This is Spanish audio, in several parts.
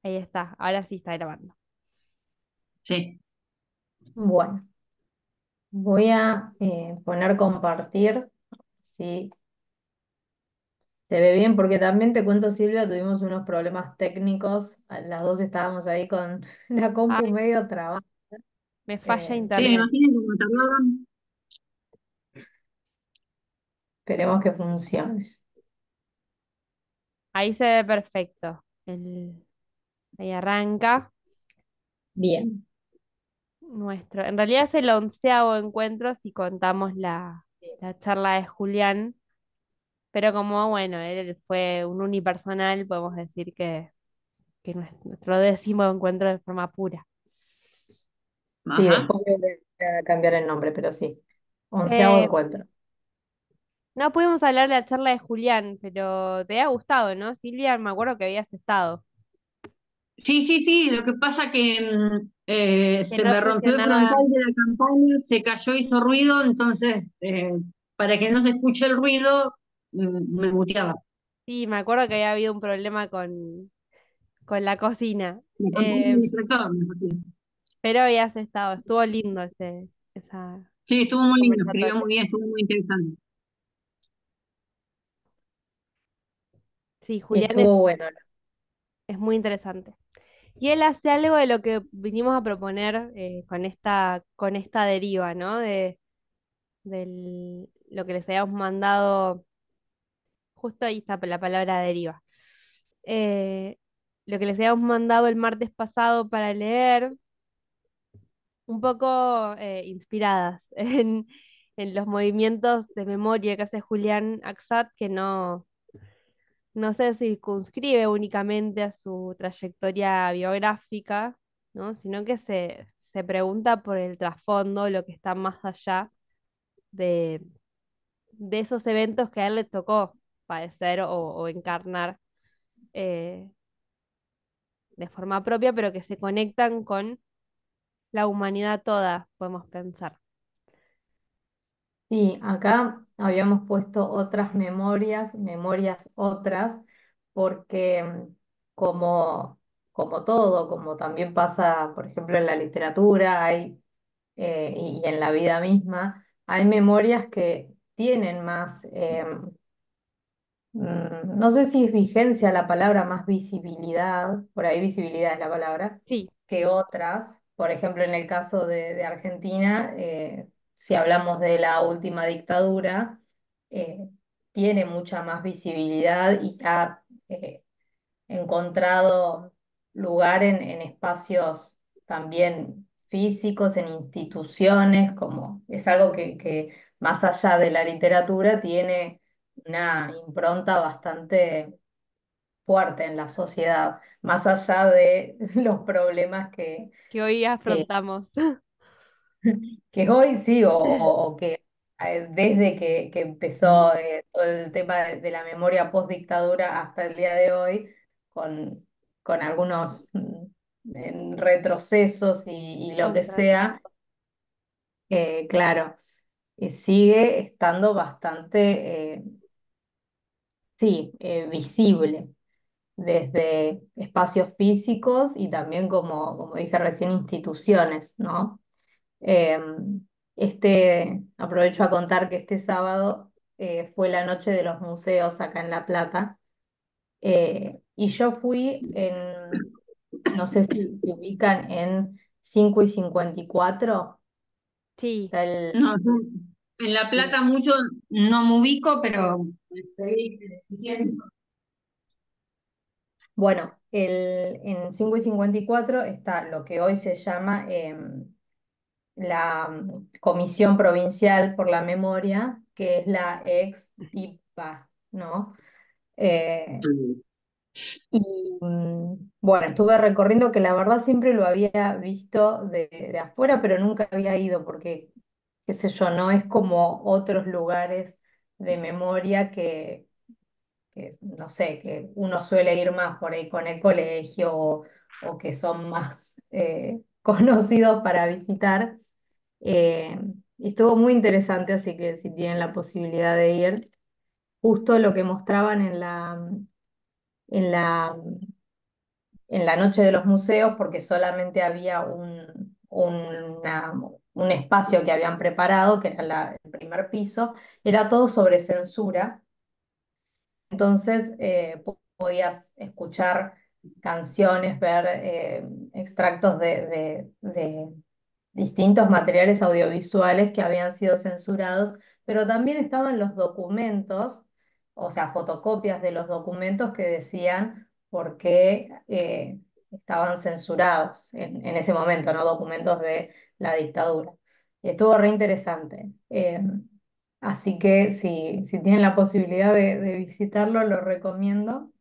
Ahí está, ahora sí está grabando. Sí. Bueno, voy a poner compartir, si se ve bien, porque también te cuento, Silvia, tuvimos unos problemas técnicos, las dos estábamos ahí con la compu Ay, medio trabada. me falla Eh, Sí, me internet. imagino cómo tardaban. esperemos que funcione. Ahí se ve perfecto. Ahí arranca Bien. nuestro. En realidad es el 11.º encuentro si contamos la charla de Julián, pero como bueno, él fue un unipersonal, podemos decir que nuestro 10.º encuentro de forma pura. Sí, Ajá. después voy a cambiar el nombre, pero sí. 11.º Eh, encuentro. no pudimos hablar de la charla de Julián, pero te ha gustado, ¿no? Silvia, me acuerdo que habías estado. Sí, sí, sí, lo que pasa que Que se no me rompió el frontal funcionaba. de la campaña, se cayó, hizo ruido, entonces para que no se escuche el ruido, me muteaba. Sí, me acuerdo que había habido un problema con la cocina. La campaña Eh, del tractor, me imagino. pero habías estado, estuvo lindo esa Sí, estuvo muy lindo, escribió conversatoria. muy bien, estuvo muy interesante. Sí, Julián Estuvo bueno. es muy interesante. Y él hace algo de lo que vinimos a proponer con esta deriva, ¿no? Lo que les habíamos mandado, justo ahí está la palabra deriva. Eh, lo que les habíamos mandado el martes pasado para leer, un poco inspiradas en los movimientos de memoria que hace Julián Axat, que no se circunscribe únicamente a su trayectoria biográfica, ¿no? Sino que se pregunta por el trasfondo, lo que está más allá de, de esos eventos que a él le tocó padecer o encarnar eh, de forma propia, pero que se conectan con la humanidad toda, podemos pensar. Sí, acá habíamos puesto otras memorias otras, porque como, como todo, como también pasa, por ejemplo, en la literatura y en la vida misma, hay memorias que tienen más, no sé si es vigencia la palabra, más visibilidad, por ahí visibilidad es la palabra, Sí, que otras. Por ejemplo, en el caso de Argentina, si hablamos de la última dictadura, eh, tiene mucha más visibilidad y ha encontrado lugar en espacios también físicos, en instituciones, como es algo que más allá de la literatura tiene una impronta bastante fuerte en la sociedad, más allá de los problemas que hoy que, afrontamos. que hoy sí, o que desde que empezó todo el tema de la memoria post-dictadura hasta el día de hoy, con, con algunos en retrocesos y lo que sea, Contratiempo. claro, sigue estando bastante, sí, visible desde espacios físicos y también, como dije recién, instituciones, ¿no? Eh, aprovecho a contar que este sábado fue la noche de los museos acá en La Plata, y yo fui no sé si ubican en 5 y 54, Sí, está el, No, yo en La Plata mucho no me ubico, pero estoy diciendo. bueno, en 5 y 54 está lo que hoy se llama la Comisión Provincial por la Memoria, que es la ex IPA, ¿no? Eh, y bueno, estuve recorriendo, que la verdad siempre lo había visto de afuera, pero nunca había ido porque, qué sé yo, no es como otros lugares de memoria que, no sé, que uno suele ir más por ahí con el colegio o que son más conocidos para visitar. Y estuvo muy interesante, así que si tienen la posibilidad de ir, justo lo que mostraban en la, en la noche de los museos porque solamente había un espacio que habían preparado, que era el primer piso, era todo sobre censura. Entonces podías escuchar canciones, ver extractos de distintos materiales audiovisuales que habían sido censurados, pero también estaban los documentos, o sea, fotocopias de los documentos que decían por qué estaban censurados en ese momento, ¿no? Documentos de la dictadura. Y estuvo re interesante. Así que si tienen la posibilidad de visitarlo, lo recomiendo.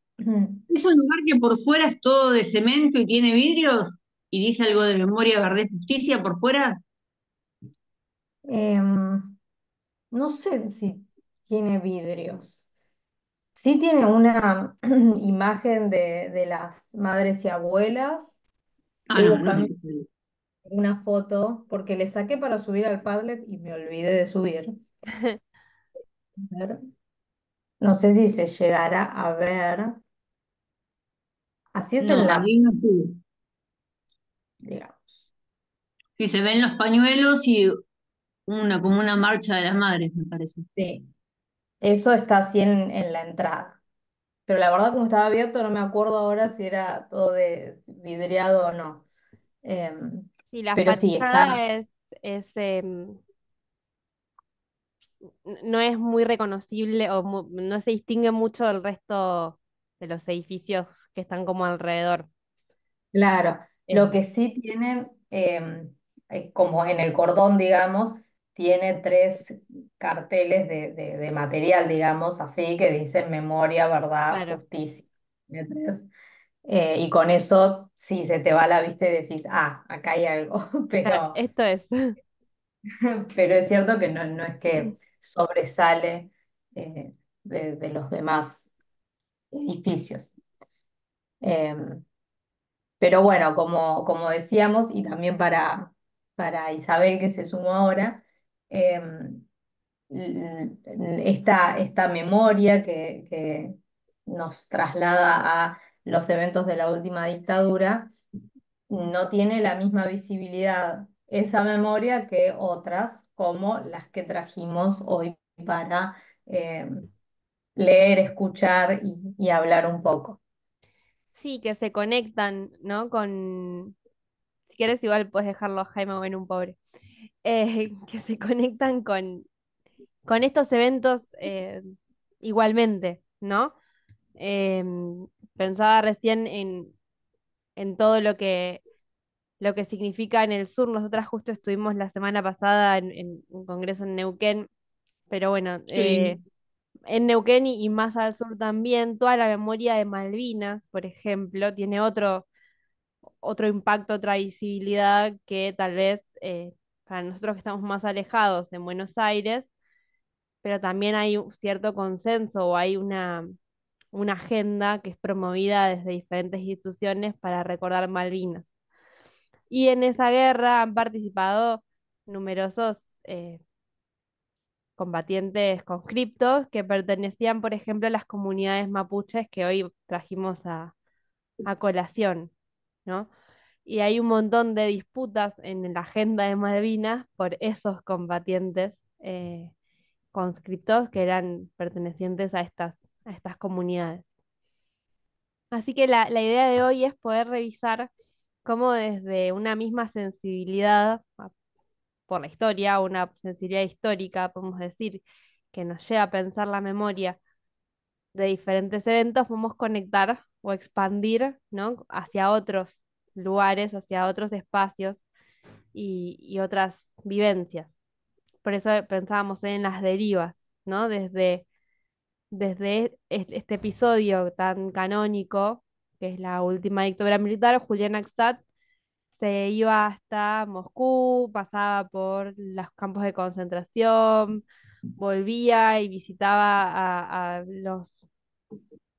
Es un lugar que por fuera es todo de cemento y tiene vidrios y dice algo de memoria, verdad y justicia por fuera. Em, no sé si tiene vidrios. Sí tiene una imagen de las madres y abuelas. Ah, Estoy no, no es buscando necesario. una foto porque le saqué para subir al Padlet y me olvidé de subir. A ver, no sé si se llegará a ver. Así es en No, la, ahí no estuvo. digamos. Sí, se ven los pañuelos y como una marcha de las madres, me parece. Sí, eso está así en la entrada. Pero la verdad, como estaba abierto, no me acuerdo ahora si era todo de vidriado o no. Em, Sí, la pero sí, está, fachada es no es muy reconocible o no se distingue mucho del resto de los edificios que están como alrededor. claro. Lo Es, que sí tienen, como en el cordón, digamos, tiene tres carteles de material, digamos, así que dicen memoria, verdad, claro, justicia. Tiene tres. Y con eso, si se te va la vista y decís, ah, acá hay algo, claro, esto es. pero es cierto que no es que sobresale de los demás edificios. Em, pero bueno, como decíamos, y también para Isabel que se sumó ahora, em, esta memoria que nos traslada a los eventos de la última dictadura no tiene la misma visibilidad esa memoria que otras, como las que trajimos hoy para leer, escuchar y hablar un poco. Sí, que se conectan, ¿no? Si quieres igual puedes dejarlo a Jaime o en un pobre. Que se conectan con estos eventos igualmente, ¿no? Pensaba recién en todo lo que significa en el sur. Nosotras justo estuvimos la semana pasada en un congreso en Neuquén, pero bueno, Qué lindo. en Neuquén y más al sur también, toda la memoria de Malvinas, por ejemplo, tiene otro impacto, otra visibilidad que tal vez para nosotros que estamos más alejados en Buenos Aires, pero también hay un cierto consenso o hay una agenda que es promovida desde diferentes instituciones para recordar Malvinas. Y en esa guerra han participado numerosos combatientes conscriptos que pertenecían, por ejemplo, a las comunidades mapuches que hoy trajimos a colación, ¿no? Y hay un montón de disputas en la agenda de Malvinas por esos combatientes conscriptos que eran pertenecientes a estas comunidades. Así que la idea de hoy es poder revisar cómo desde una misma sensibilidad por la historia, una sensibilidad histórica, podemos decir, que nos lleva a pensar la memoria de diferentes eventos, podemos conectar o expandir, ¿no? Hacia otros lugares, hacia otros espacios y otras vivencias. Por eso pensábamos en las derivas, ¿no? Desde este episodio tan canónico, que es la última dictadura militar, Julián Axat se iba hasta Moscú, pasaba por los campos de concentración, volvía y visitaba a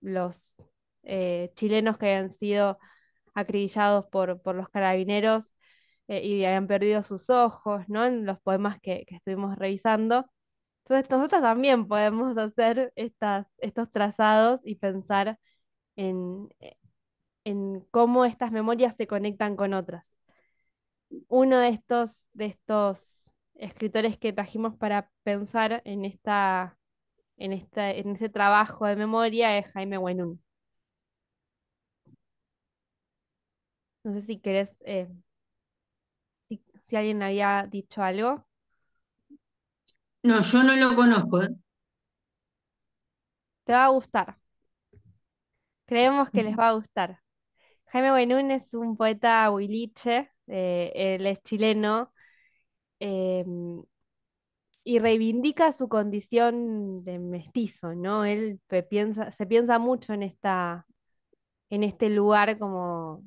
los chilenos que habían sido acribillados por los carabineros y habían perdido sus ojos, ¿no? En los poemas que estuvimos revisando. Entonces nosotros también podemos hacer estos trazados y pensar en, en cómo estas memorias se conectan con otras. Uno de estos escritores que trajimos para pensar en ese trabajo de memoria es Jaime Buenún. No sé si querés, si alguien había dicho algo. No, yo no lo conozco, ¿eh? Te va a gustar. Creemos que les va a gustar. Jaime Buenún es un poeta huiliche, él es chileno, em, y reivindica su condición de mestizo, ¿no? Él se piensa mucho en este lugar como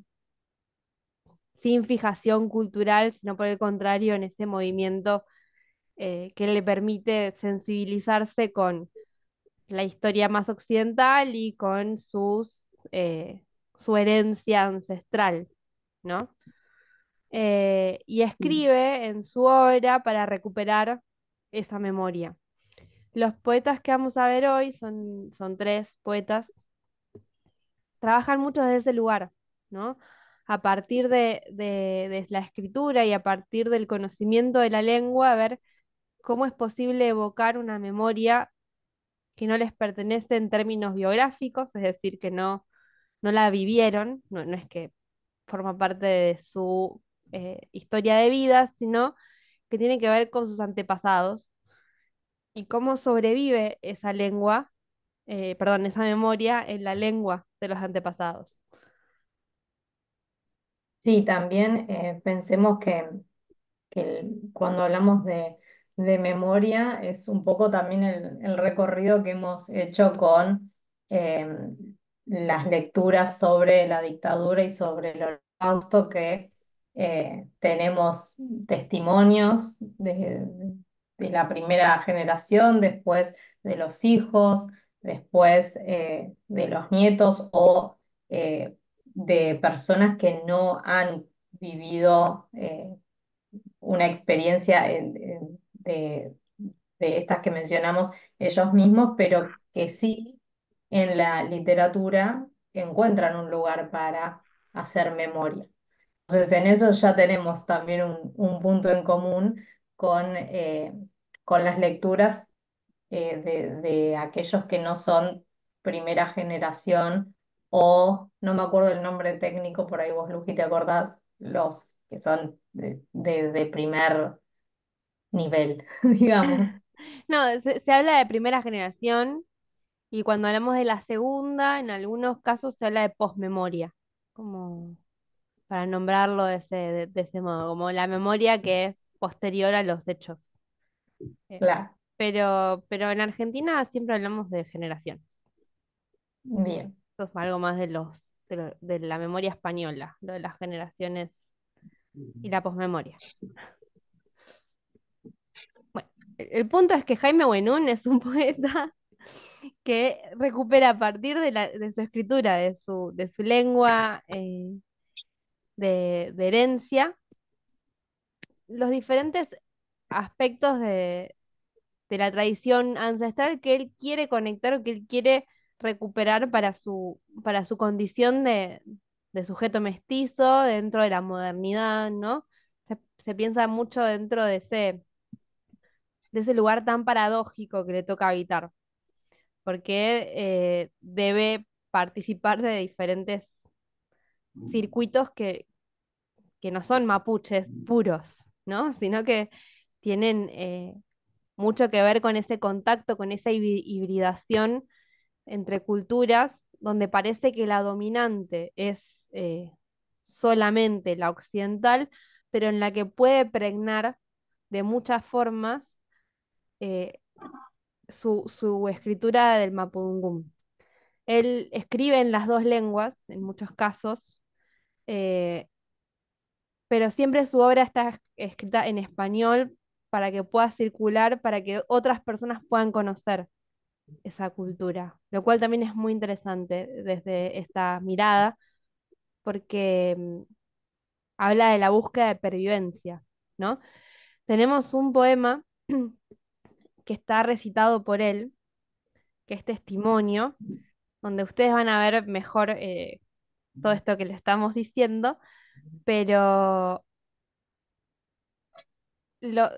sin fijación cultural, sino por el contrario, en ese movimiento que le permite sensibilizarse con la historia más occidental y con su herencia ancestral, ¿no? Y escribe en su obra para recuperar esa memoria. Los poetas que vamos a ver hoy son tres poetas, trabajan mucho desde ese lugar, ¿no? A partir de la escritura y a partir del conocimiento de la lengua, a ver cómo es posible evocar una memoria que no les pertenece en términos biográficos, es decir, que no la vivieron, no es que forma parte de su historia de vida, sino que tiene que ver con sus antepasados y cómo sobrevive esa lengua, perdón, esa memoria en la lengua de los antepasados. Sí, también pensemos que cuando hablamos de memoria es un poco también el recorrido que hemos hecho con eh, las lecturas sobre la dictadura y sobre el holocausto, que tenemos testimonios de la primera generación, después de los hijos, después de los nietos o de personas que no han vivido una experiencia de estas que mencionamos ellos mismos, pero que sí en la literatura encuentran un lugar para hacer memoria. Entonces, en eso ya tenemos también un punto en común con las lecturas de aquellos que no son primera generación o, no me acuerdo el nombre técnico, por ahí vos, Luqui, te acordás, los que son de primer nivel, digamos. No, se habla de primera generación y cuando hablamos de la segunda, en algunos casos se habla de posmemoria, como para nombrarlo de ese modo, como la memoria que es posterior a los hechos. Eh, Claro, pero en Argentina siempre hablamos de generaciones. bien. Eso es algo más de la memoria española, lo de las generaciones y la posmemoria. Bueno, el punto es que Jaime Buenún es un poeta que recupera a partir de su escritura, de su lengua, de herencia, los diferentes aspectos de la tradición ancestral que él quiere conectar o que él quiere recuperar para su condición de sujeto mestizo dentro de la modernidad, ¿no? Se piensa mucho dentro de ese lugar tan paradójico que le toca habitar, porque debe participar de diferentes circuitos que no son mapuches puros, ¿no? Sino que tienen mucho que ver con ese contacto, con esa hibridación entre culturas, donde parece que la dominante es solamente la occidental, pero en la que puede pregnar de muchas formas eh, su escritura del Mapudungún. Él escribe en las dos lenguas, en muchos casos, eh, pero siempre su obra está escrita en español para que pueda circular, para que otras personas puedan conocer esa cultura, lo cual también es muy interesante desde esta mirada, porque habla de la búsqueda de pervivencia, ¿no? Tenemos un poema que está recitado por él, que es testimonio, donde ustedes van a ver mejor todo esto que le estamos diciendo, pero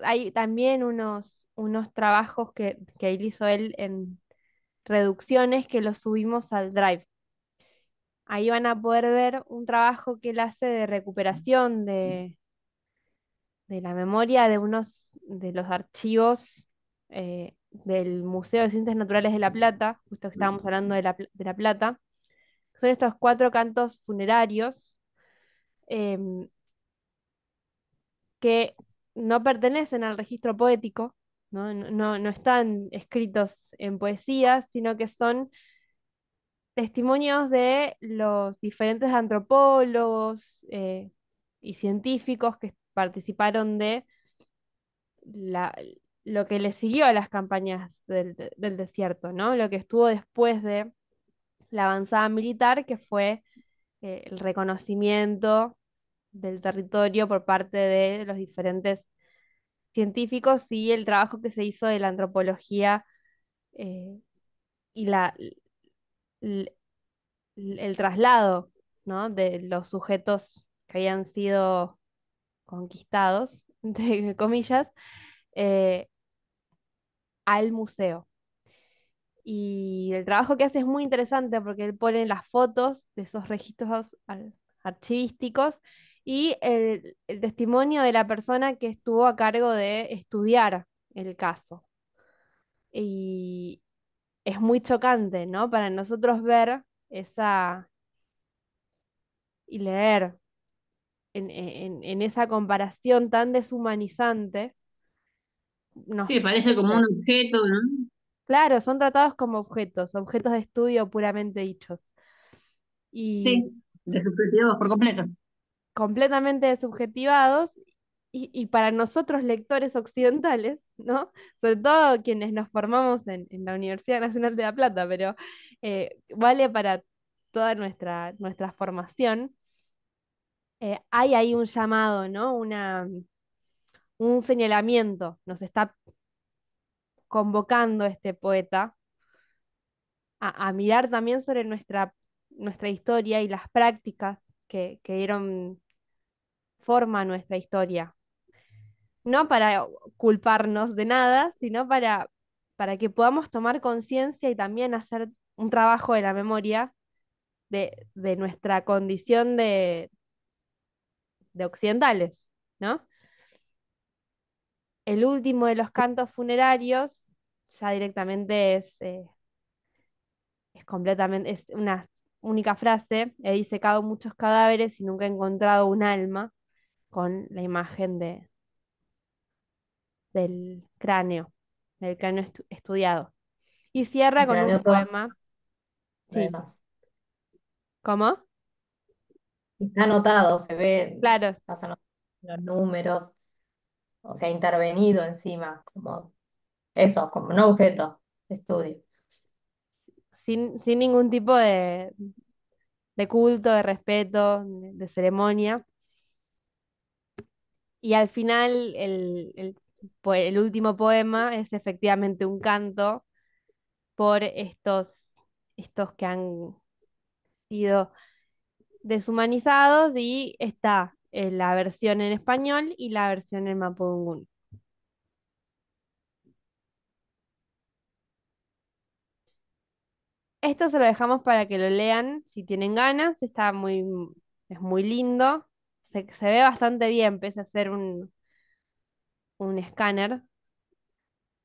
hay también unos trabajos que él hizo él en reducciones que los subimos al Drive. Ahí van a poder ver un trabajo que él hace de recuperación de la memoria de unos de los archivos del Museo de Ciencias Naturales de La Plata, justo que estábamos hablando de La Plata. Son estos cuatro cantos funerarios em, que no pertenecen al registro poético, ¿no? No están escritos en poesía, sino que son testimonios de los diferentes antropólogos y científicos que participaron de la- lo que le siguió a las campañas del desierto, ¿no? Lo que estuvo después de la avanzada militar, que fue el reconocimiento del territorio por parte de los diferentes científicos y el trabajo que se hizo de la antropología eh, y l- el traslado, ¿no? De los sujetos que habían sido conquistados, entre comillas, eh, al museo. Y el trabajo que hace es muy interesante porque él pone las fotos de esos registros archivísticos y el testimonio de la persona que estuvo a cargo de estudiar el caso. Y es muy chocante, ¿no? Para nosotros ver esa y leer en esa comparación tan deshumanizante, nos, Sí, parece como un objeto, ¿no? claro, son tratados como objetos, objetos de estudio puramente dichos. Y Sí, desubjetivados por completo. completamente subjetivados y para nosotros lectores occidentales, ¿no? Sobre todo quienes nos formamos en la Universidad Nacional de La Plata, pero vale para toda nuestra formación. Hay ahí un llamado, ¿no? Un señalamiento, nos está convocando este poeta a mirar también sobre nuestra historia y las prácticas que dieron forma a nuestra historia. No para culparnos de nada, sino para que podamos tomar conciencia y también hacer un trabajo de la memoria de nuestra condición de occidentales, ¿no? El último de los cantos funerarios ya directamente es completamente, es una única frase, he disecado muchos cadáveres y nunca he encontrado un alma con la imagen del cráneo, del cráneo estudiado. Y cierra El con un cráneo todo, poema. Sí, además. ¿cómo? Está anotado, se ve, Claro, pasan los números, o sea, intervenido encima, como eso, como un objeto de estudio. sin ningún tipo de culto, de respeto, de ceremonia. Y al final el último poema es efectivamente un canto por estos que han sido deshumanizados y está la versión en español y la versión en mapudungún. Esto se lo dejamos para que lo lean si tienen ganas, es muy lindo, se ve bastante bien, pese a ser un escáner.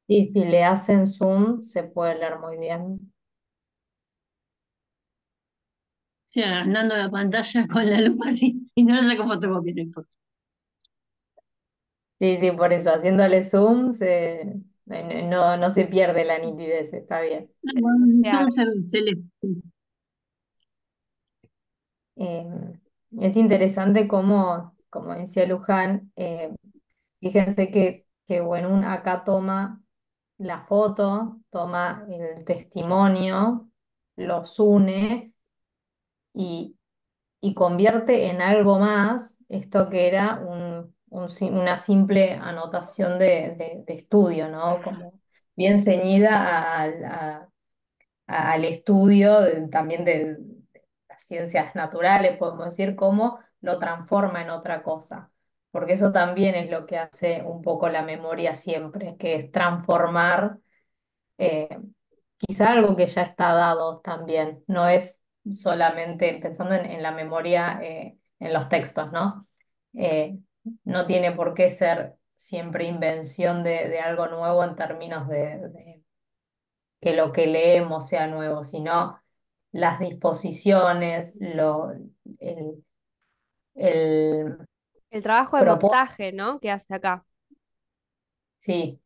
Y si le hacen zoom, se puede leer muy bien. O sea, andando la pantalla con la lupa, si no la saco fotocopia, no importa. Sí, sí, por eso, haciéndole zoom, no se pierde la nitidez, está bien. No, Se Zoom abre. se lee. Eh, es interesante cómo, como decía Luján, fíjense que bueno, acá toma la foto, toma el testimonio, los une y, y convierte en algo más esto que era una simple anotación de estudio, ¿no? Como bien ceñida al estudio también de las ciencias naturales, podemos decir, cómo lo transforma en otra cosa. Porque eso también es lo que hace un poco la memoria siempre, que es transformar eh, quizá algo que ya está dado también, no es solamente pensando en la memoria, en los textos, ¿no? Eh, no tiene por qué ser siempre invención de algo nuevo en términos de que lo que leemos sea nuevo, sino las disposiciones, el, el El trabajo de propósito, montaje, ¿no? Que hace acá. sí,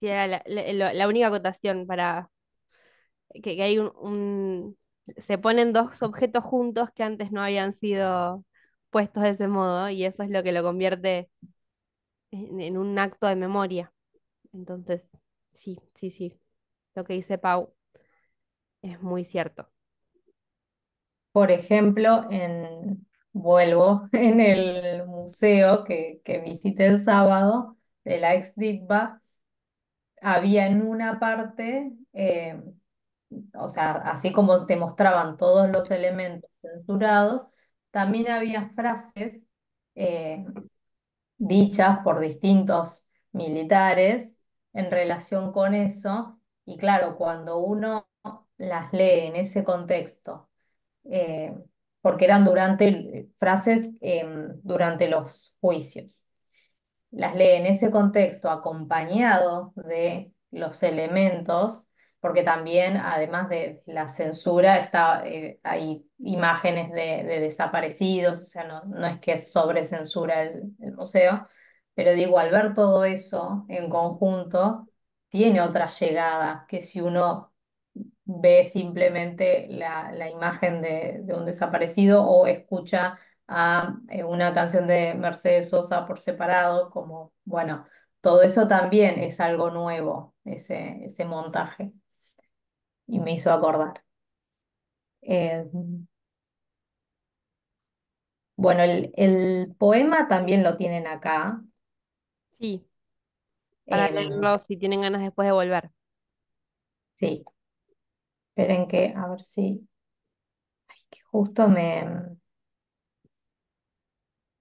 Sí, era la única acotación para que hay se ponen dos objetos juntos que antes no habían sido puestos de ese modo y eso es lo que lo convierte en un acto de memoria. Entonces, sí, sí, sí, lo que dice Pau es muy cierto. por ejemplo, vuelvo en el museo que visité el sábado de la ex DICBA, había en una parte, o sea, así como te mostraban todos los elementos censurados, también había frases eh, dichas por distintos militares en relación con eso. Y claro, cuando uno las lee en ese contexto, eh, porque eran frases durante los juicios, las lee en ese contexto acompañado de los elementos, porque también, además de la censura, hay imágenes de desaparecidos, o sea, no es que es sobre censura el museo, pero digo, al ver todo eso en conjunto, tiene otra llegada que si uno ve simplemente la imagen de un desaparecido o escucha a una canción de Mercedes Sosa por separado, como, bueno, todo eso también es algo nuevo, ese montaje, y me hizo acordar. Eh, bueno, el poema también lo tienen acá. Sí, para Em, leerlo si tienen ganas después de volver. sí, esperen que, a ver si, que justo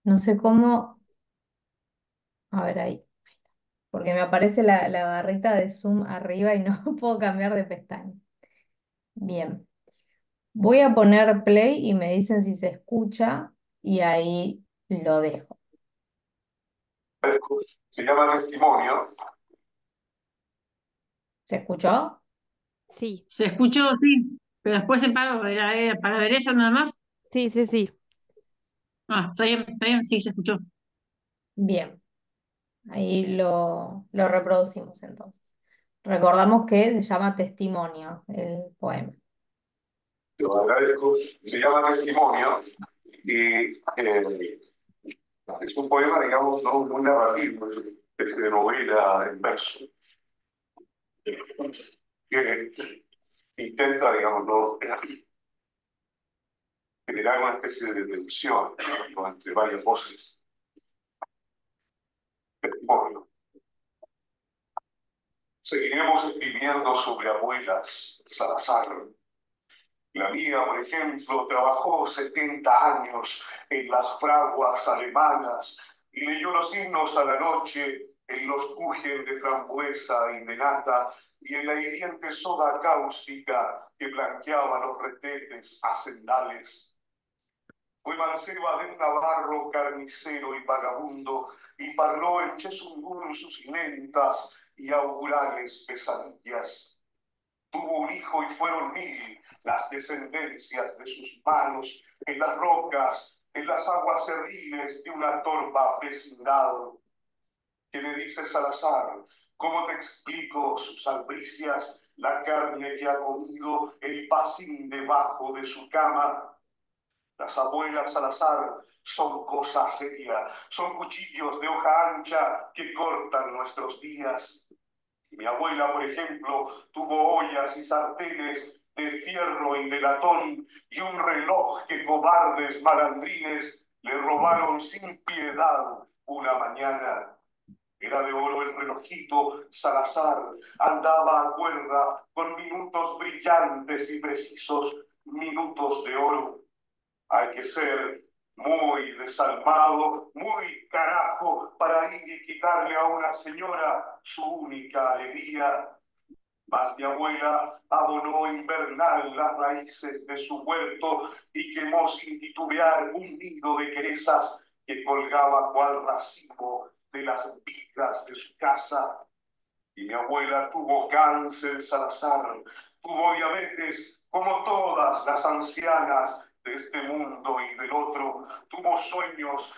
no sé cómo, a ver ahí, porque me aparece la barrita de zoom arriba y no puedo cambiar de pestaña. Bien. Voy a poner play y me dicen si se escucha y ahí lo dejo. Se llama Testimonio. ¿Se escuchó? Sí, Se escuchó, sí, pero después se paró, era para ver eso nada más. sí, sí, sí. Ah, está bien, sí, se escuchó. Bien, ahí lo reproducimos entonces. Recordamos que se llama Testimonio el poema. Te lo agradezco. Se llama Testimonio y es un poema, digamos, no muy narrativo, es una especie de novela en verso que intenta, digamos, ¿no? Generar una especie de tensión, ¿no? Entre varias voces. Testimonio. Seguiremos escribiendo sobre abuelas, Salazar. La mía, por ejemplo, trabajó 70 años en las fraguas alemanas y leyó los himnos a la noche en los kuchen de frambuesa y de nata y en la hiriente soda cáustica que blanqueaba los retetes hacendales. Fue manceba de un navarro carnicero y vagabundo y parló en Chesungun sus inéditas y augurales pesadillas. Tuvo un hijo y fueron 1000 las descendencias de sus manos en las rocas, en las aguas cerriles de una torva vecindad. ¿Qué le dice Salazar? ¿Cómo te explico sus albricias, la carne que ha comido el pacín debajo de su cama? Las abuelas Salazar son cosa seria, son cuchillos de hoja ancha que cortan nuestros días. Mi abuela, por ejemplo, tuvo ollas y sartenes de fierro y de latón y un reloj que cobardes malandrines le robaron sin piedad una mañana. Era de oro el relojito, Salazar andaba a cuerda con minutos brillantes y precisos, minutos de oro. Hay que ser muy desalmado, muy carajo para ir y quitarle a una señora su única alegría. Mas mi abuela abonó invernal las raíces de su huerto y quemó sin titubear un nido de querezas que colgaba cual racimo de las vigas de su casa. Y mi abuela tuvo cáncer, Salazar, tuvo diabetes, como todas las ancianas de este mundo y del otro, tuvo sueños,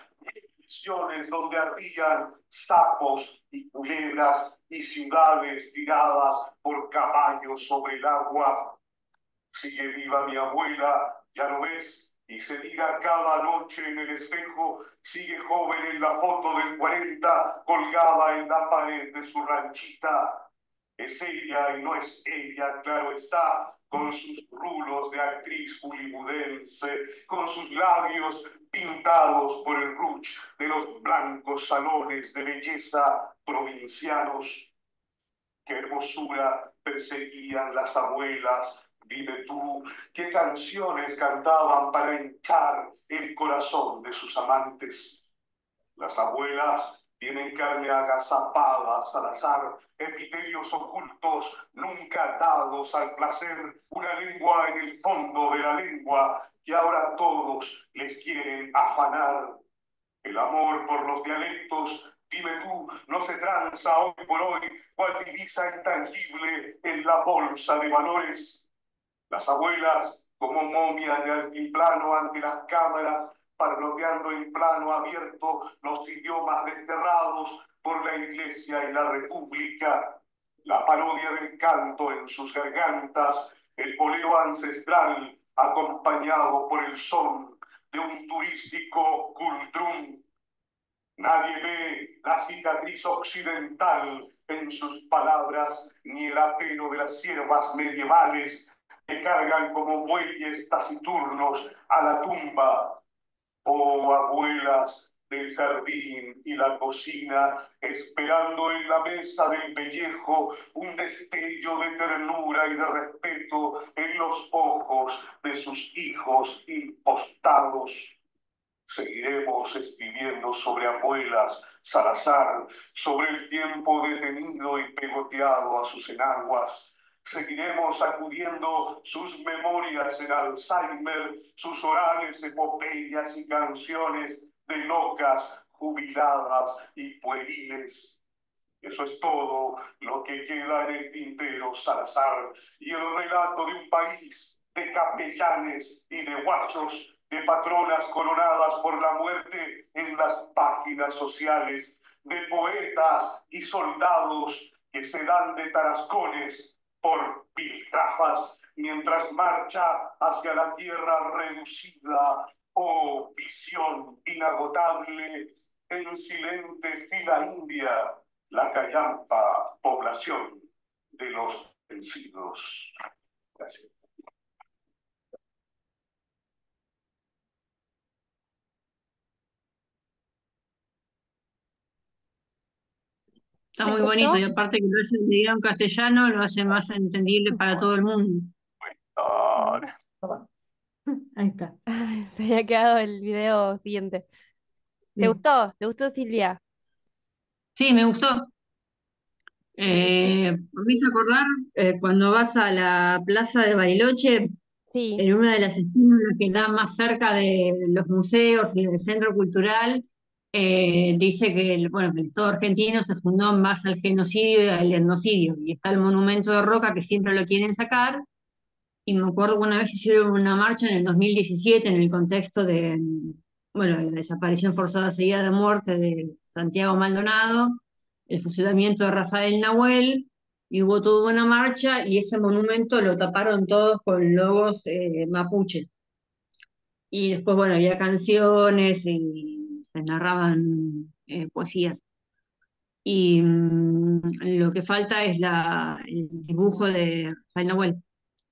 visiones donde ardían sapos y culebras y ciudades tiradas por caballos sobre el agua. Sigue viva mi abuela, ya lo ves, y se mira cada noche en el espejo, sigue joven en la foto del 40, colgada en la pared de su ranchita. Es ella y no es ella, claro está, con sus rulos de actriz hollywoodense, con sus labios pintados por el rouge de los blancos salones de belleza provincianos. Qué hermosura perseguían las abuelas. Dime tú, qué canciones cantaban para hinchar el corazón de sus amantes. Las abuelas tienen carne agazapada, Salazar, epitelios ocultos, nunca dados al placer, una lengua en el fondo de la lengua que ahora todos les quieren afanar. El amor por los dialectos, dime tú, no se tranza hoy por hoy, cual divisa intangible en la bolsa de valores. Las abuelas, como momias de altiplano ante las cámaras, parloteando en plano abierto los idiomas desterrados por la Iglesia y la República, la parodia del canto en sus gargantas, el poleo ancestral acompañado por el son de un turístico cultrum. Nadie ve la cicatriz occidental en sus palabras, ni el apero de las siervas medievales que cargan como bueyes taciturnos a la tumba. Oh, abuelas del jardín y la cocina, esperando en la mesa del pellejo un destello de ternura y de respeto en los ojos de sus hijos impostados. Seguiremos escribiendo sobre abuelas, Salazar, sobre el tiempo detenido y pegoteado a sus enaguas. Seguiremos acudiendo sus memorias en Alzheimer, sus orales epopeyas y canciones de locas, jubiladas y pueriles. Eso es todo lo que queda en el tintero, Salazar, y el relato de un país de capellanes y de guachos, de patronas coronadas por la muerte en las páginas sociales, de poetas y soldados que se dan de tarascones por piltrafas mientras marcha hacia la tierra reducida. Oh, visión inagotable en silente fila india, la callampa población de los vencidos. Gracias. Está ¿Les muy bonito y gustó? aparte que lo hace leído en castellano lo hace más entendible para todo el mundo. Ahí está. Ay, se había quedado el video siguiente. ¿Te Sí, gustó? ¿Te gustó, Silvia? sí, me gustó. Me hizo acordar cuando vas a la plaza de Bariloche, Sí. en una de las esquinas la que da más cerca de los museos y del centro cultural, dice que, bueno, que el Estado argentino se fundó en base al genocidio y al etnocidio, y está el monumento de Roca que siempre lo quieren sacar, y me acuerdo que una vez hicieron una marcha en el 2017 en el contexto de, bueno, la desaparición forzada seguida de muerte de Santiago Maldonado, el fusilamiento de Rafael Nahuel, y hubo toda una marcha y ese monumento lo taparon todos con logos mapuche. Y después, bueno, había canciones y se narraban poesías. Y lo que falta es el dibujo de Rafael Nahuel.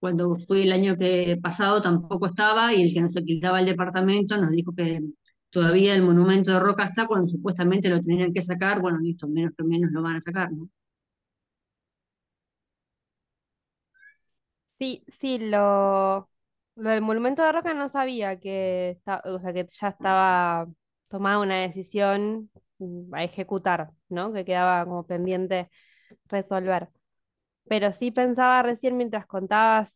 Cuando fui el año que pasado tampoco estaba y el que nos alquilaba el departamento nos dijo que todavía el monumento de roca está cuando supuestamente lo tendrían que sacar, bueno, listo, menos que menos lo van a sacar, ¿no? Sí, sí, lo del Monumento de Roca no sabía o sea, que ya estaba tomada una decisión a ejecutar, ¿no? Que quedaba como pendiente resolver. Pero sí pensaba recién mientras contabas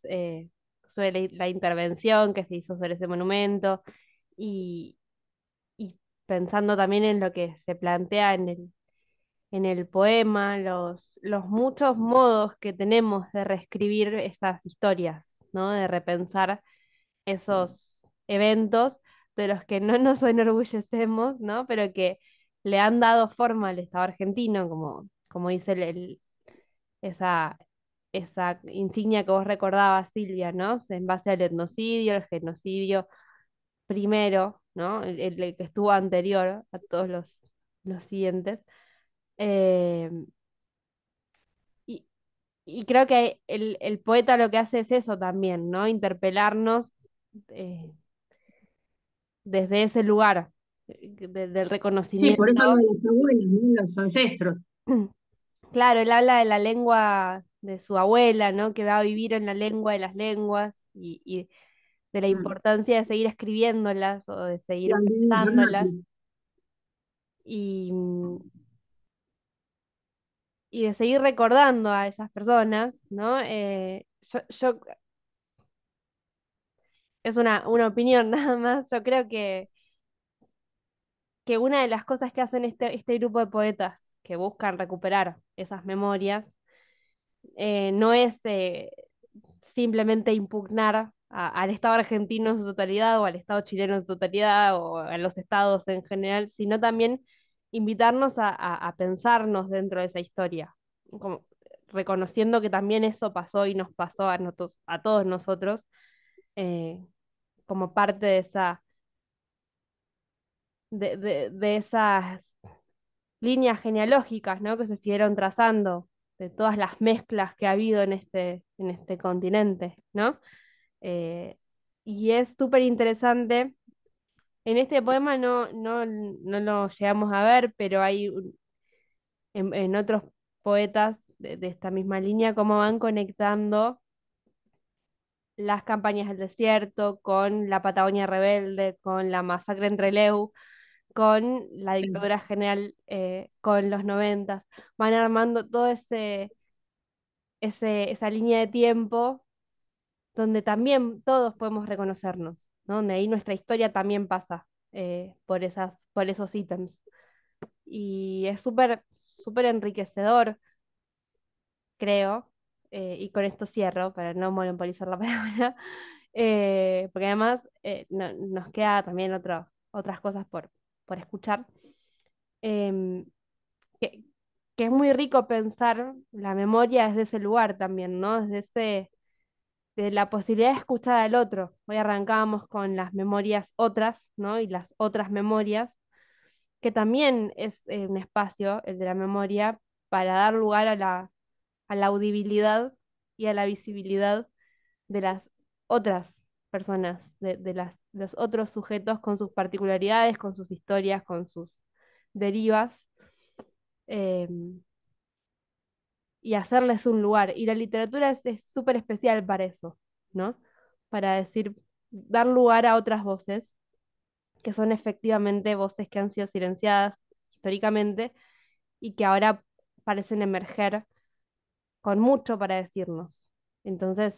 sobre la intervención que se hizo sobre ese monumento y, y pensando también en lo que se plantea en el poema, los muchos modos que tenemos de reescribir esas historias, ¿no? De repensar esos eventos de los que no nos enorgullecemos, ¿no? Pero que le han dado forma al Estado argentino, como dice esa, esa insignia que vos recordabas, Silvia, ¿no? En base al etnocidio, el genocidio primero, ¿no? El que estuvo anterior a todos los siguientes. Eh, y, y creo que el poeta lo que hace es eso también, ¿no? Interpelarnos eh, desde ese lugar del Sí, reconocimiento. por eso hablo de los abuelos, ¿no? Los ancestros. Claro, él habla de la lengua de su abuela, ¿no? Que va a vivir en la lengua de las lenguas y de la Mm. importancia de seguir escribiéndolas o de seguir Plan de pensándolas vernáculos. y, y de seguir recordando a esas personas, ¿no? Es una opinión nada más, yo creo que una de las cosas que hacen este grupo de poetas que buscan recuperar esas memorias no es simplemente impugnar al Estado argentino en su totalidad o al Estado chileno en su totalidad o a los estados en general, sino también invitarnos a pensarnos dentro de esa historia, como reconociendo que también eso pasó y nos pasó a todos nosotros eh, como parte de esas líneas genealógicas, ¿no? Que se siguieron trazando, de todas las mezclas que ha habido en este continente, ¿no? Eh, y es súper interesante. En este poema no lo llegamos a ver, pero en otros poetas de esta misma línea, cómo van conectando las campañas del desierto con la Patagonia rebelde, con la masacre en Trelew, con la Sí. dictadura general, con los noventas. Van armando todo esa línea de tiempo donde también todos podemos reconocernos, ¿no? Donde ahí nuestra historia también pasa por esos ítems. Y es súper enriquecedor, creo, y con esto cierro para no monopolizar la palabra, porque además nos queda también otras cosas por escuchar. Em, que, que es muy rico pensar la memoria desde ese lugar también, ¿no? De la posibilidad de escuchar al otro. Hoy arrancábamos con las memorias otras, ¿no? Y las otras memorias, que también es un espacio, el de la memoria, para dar lugar a la audibilidad y a la visibilidad de las otras personas, los otros sujetos con sus particularidades, con sus historias, con sus derivas, em, y hacerles un lugar. Y la literatura es súper especial para eso, ¿no? Para decir, dar lugar a otras voces, que son efectivamente voces que han sido silenciadas históricamente y que ahora parecen emerger con mucho para decirnos. Entonces,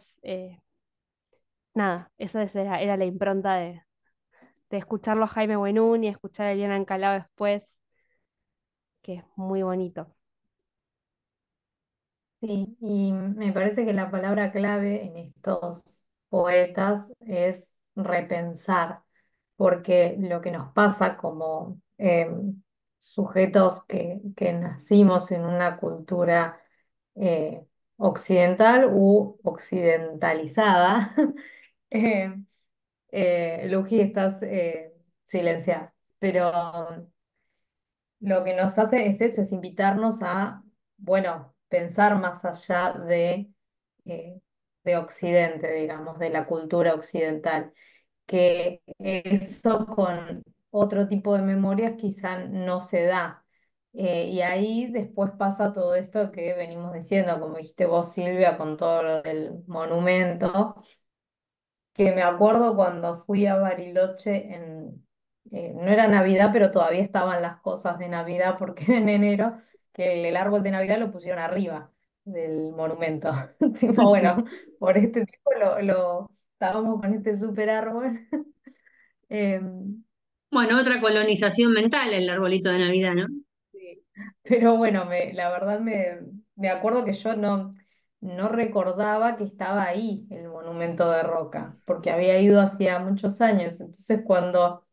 nada, era la impronta de escucharlo a Jaime Buenún y escuchar a Eliana Encalado después, que es muy bonito. Sí, y me parece que la palabra clave en estos poetas es repensar, porque lo que nos pasa como sujetos que nacimos en una cultura eh, occidental u occidentalizada, eh, Luji, estás silenciada, pero lo que nos hace es eso, es invitarnos a, bueno, pensar más allá eh, de Occidente, digamos, de la cultura occidental, que eso otro tipo de memorias quizá no se da. Y ahí después pasa todo esto que venimos diciendo, como dijiste vos, Silvia, con todo lo del monumento, que me acuerdo cuando fui a Bariloche no era Navidad, pero todavía estaban las cosas de Navidad, porque era en enero, que el árbol de Navidad lo pusieron arriba del monumento. Tipo, bueno, por este tiempo estábamos con este super árbol. Em, Bueno, otra colonización mental el arbolito de Navidad, ¿no? Sí. Pero bueno, la verdad me acuerdo que yo no recordaba que estaba ahí el monumento de Roca, porque había ido hacía muchos años. Entonces cuando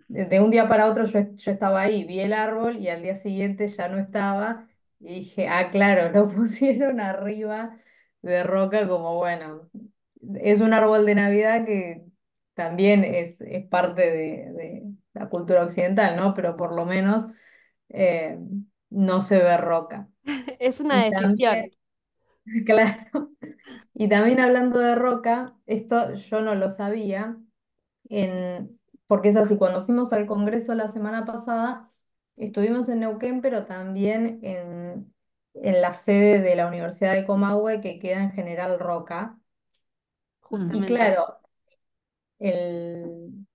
de un día para otro yo estaba ahí, vi el árbol y al día siguiente ya no estaba y dije, ah, claro, lo pusieron arriba de Roca como, bueno, es un árbol de Navidad que también es parte de la cultura occidental, ¿no? Pero por lo menos eh, no se ve roca. Es una Y decisión. también, claro, y también hablando de roca, esto yo no lo sabía, porque es así, cuando fuimos al Congreso la semana pasada, estuvimos en Neuquén, pero también en la sede de la Universidad de Comahue, que queda en General Roca. Y Justamente. claro, el,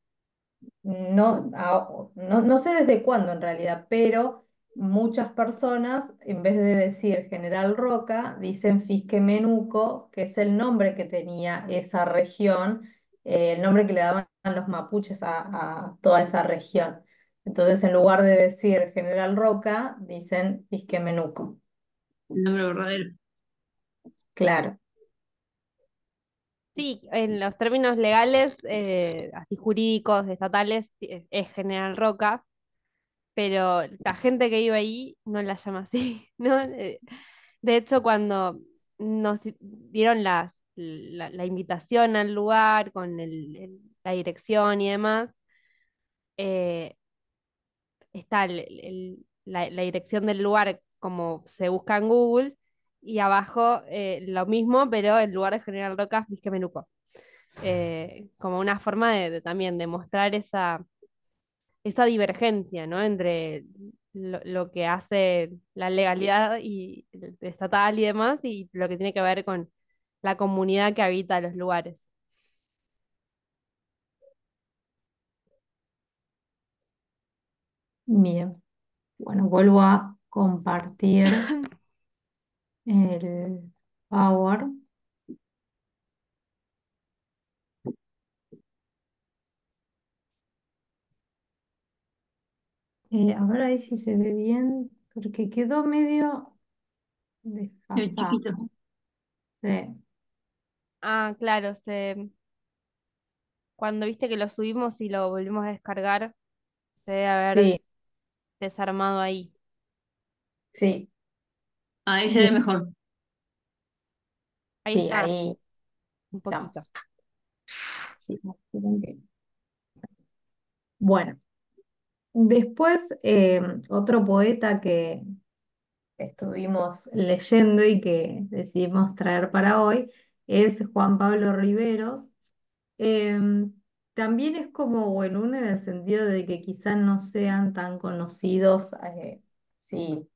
no sé desde cuándo en realidad, pero muchas personas, en vez de decir General Roca, dicen Fisquemenuco, que es el nombre que tenía esa región, el nombre que le daban los mapuches a toda esa región. Entonces, en lugar de decir General Roca, dicen Fisquemenuco. El nombre verdadero. Claro, Sí, en los términos legales, así jurídicos, estatales, sí, es General Roca, pero la gente que vive ahí no la llama así, ¿no? De hecho, cuando nos dieron la invitación al lugar con la dirección y demás, eh, está la dirección del lugar como se busca en Google y abajo lo mismo, pero en lugar de General Roca, Vizque Menuco. Como una forma también de mostrar esa divergencia, ¿no? Entre lo que hace la legalidad y estatal y demás, y lo que tiene que ver con la comunidad que habita los lugares. bien. Bueno, vuelvo a compartir el Power. A ver ahí si se ve bien, porque quedó medio desfasado. Chiquito. Sí, Ah, claro, cuando viste que lo subimos y lo volvimos a descargar, se debe haber sí, desarmado ahí. sí, Ahí se ve bien, mejor. Ahí sí, está, ahí un poquito. estamos. Sí, esperen bueno, después otro poeta que estuvimos leyendo y que decidimos traer para hoy es Juan Pablo Riveros. Em, También es como bueno en el sentido de que quizás no sean tan conocidos, sí,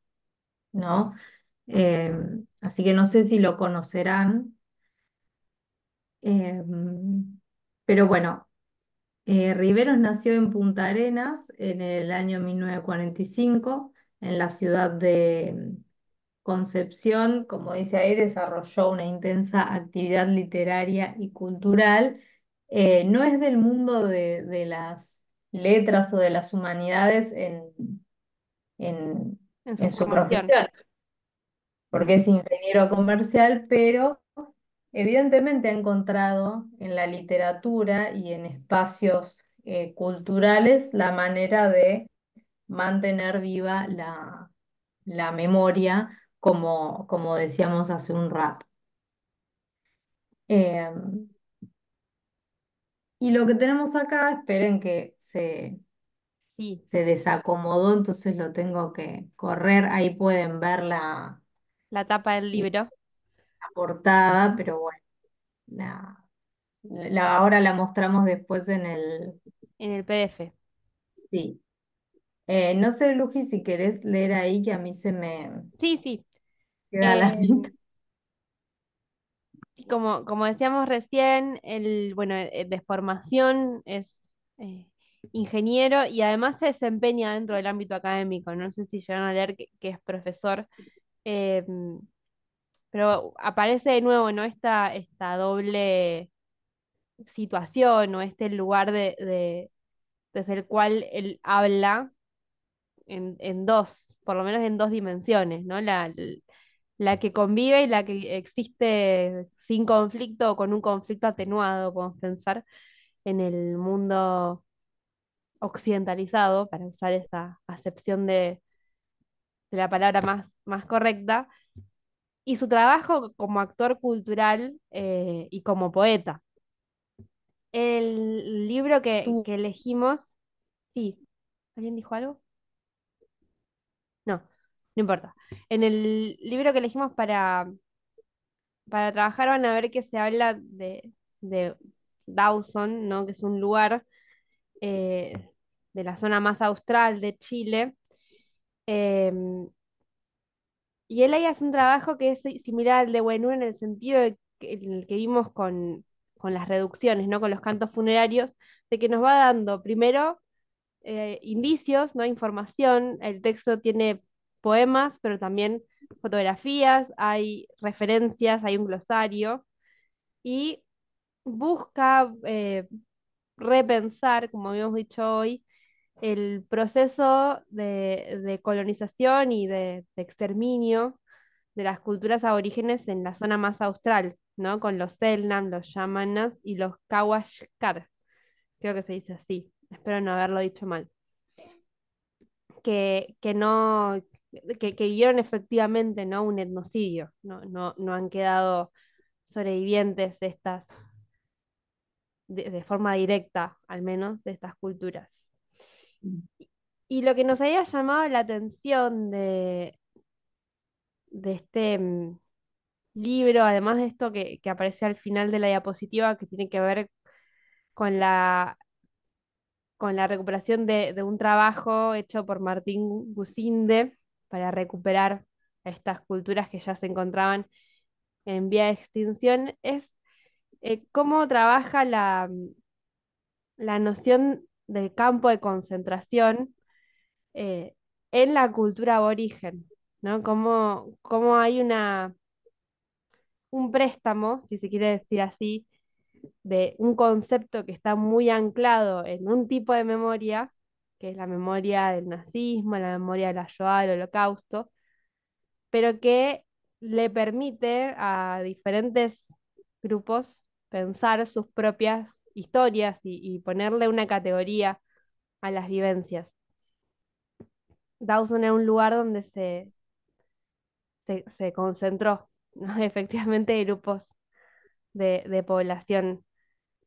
¿no? Así que no sé si lo conocerán, pero bueno, Riveros nació en Punta Arenas en el año 1945 en la ciudad de Concepción. Como dice ahí, desarrolló una intensa actividad literaria y cultural. No es del mundo de las letras o de las humanidades en, En su en su formación. profesión, porque es ingeniero comercial, pero evidentemente ha encontrado en la literatura y en espacios culturales la manera de mantener viva la memoria, como decíamos hace un rato. Eh, y lo que tenemos acá, esperen que Sí, se desacomodó, entonces lo tengo que correr. Ahí pueden ver la tapa del la libro portada, pero bueno, ahora la mostramos después en el PDF. Sí. No sé, Luji, si querés leer ahí, que a mí se me Sí, sí. queda la mitad. Em, y como decíamos recién, bueno, de formación es eh, ingeniero y además se desempeña dentro del ámbito académico. No sé si llegaron a leer que es profesor, em, pero aparece de nuevo, ¿no? Esta doble situación o este lugar desde el cual él habla en dos, por lo menos en dos dimensiones, ¿no? La que convive y la que existe sin conflicto o con un conflicto atenuado, podemos pensar, en el mundo occidentalizado, para usar esa acepción de la palabra más correcta, y su trabajo como actor cultural y como poeta. El libro Tú, que elegimos, sí, ¿alguien dijo algo? No, no importa. En el libro que elegimos para trabajar van a ver que se habla de Dawson, ¿no? Que es un lugar de la zona más austral de Chile. em, y él ahí hace un trabajo que es similar al de Buenur en el sentido en el que vimos con las reducciones, ¿no? Con los cantos funerarios, de que nos va dando primero indicios, ¿no? Información. El texto tiene poemas, pero también fotografías, hay referencias, hay un glosario y busca repensar, como habíamos dicho hoy, el proceso de colonización y de exterminio de las culturas aborígenes en la zona más austral, ¿no? Con los Selknam, los Yamanas y los Kawashkar, creo que se dice así, espero no haberlo dicho mal, que no, que vivieron efectivamente, ¿no? Un etnocidio, no han quedado sobrevivientes de estas de forma directa, al menos, de estas culturas. Y lo que nos había llamado la atención de este libro, además de esto que aparece al final de la diapositiva, que tiene que ver con con la recuperación de un trabajo hecho por Martín Gusinde para recuperar estas culturas que ya se encontraban en vía de extinción, es cómo trabaja la noción del campo de concentración eh, en la cultura aborigen, ¿no? Cómo hay un préstamo, si se quiere decir así, de un concepto que está muy anclado en un tipo de memoria, que es la memoria del nazismo, la memoria de la Shoah, del Holocausto, pero que le permite a diferentes grupos pensar sus propias historias y ponerle una categoría a las vivencias. Dawson era un lugar donde se concentró, ¿no? Efectivamente grupos de población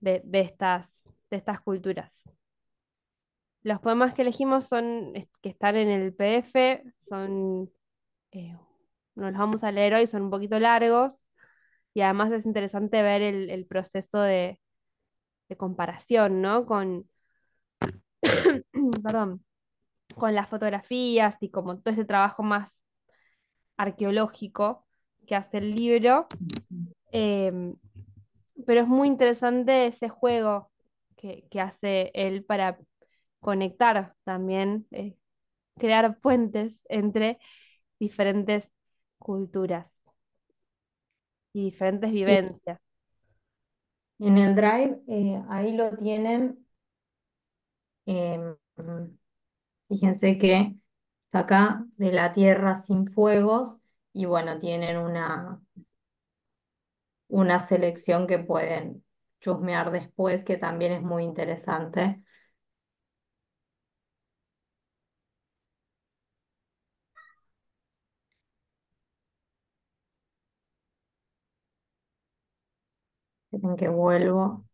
de estas culturas. Los poemas que elegimos son que están en el PDF, eh, no los vamos a leer hoy, son un poquito largos y además es interesante ver el proceso de comparación, ¿no? Perdón, con las fotografías y como todo ese trabajo más arqueológico que hace el libro. Em, pero es muy interesante ese juego que hace él para conectar también, crear puentes entre diferentes culturas y diferentes sí, vivencias. en el Drive, ahí lo tienen. em, Fíjense que está acá de la Tierra sin fuegos y bueno, tienen una selección que pueden chusmear después, que también es muy interesante. Esperen que vuelvo.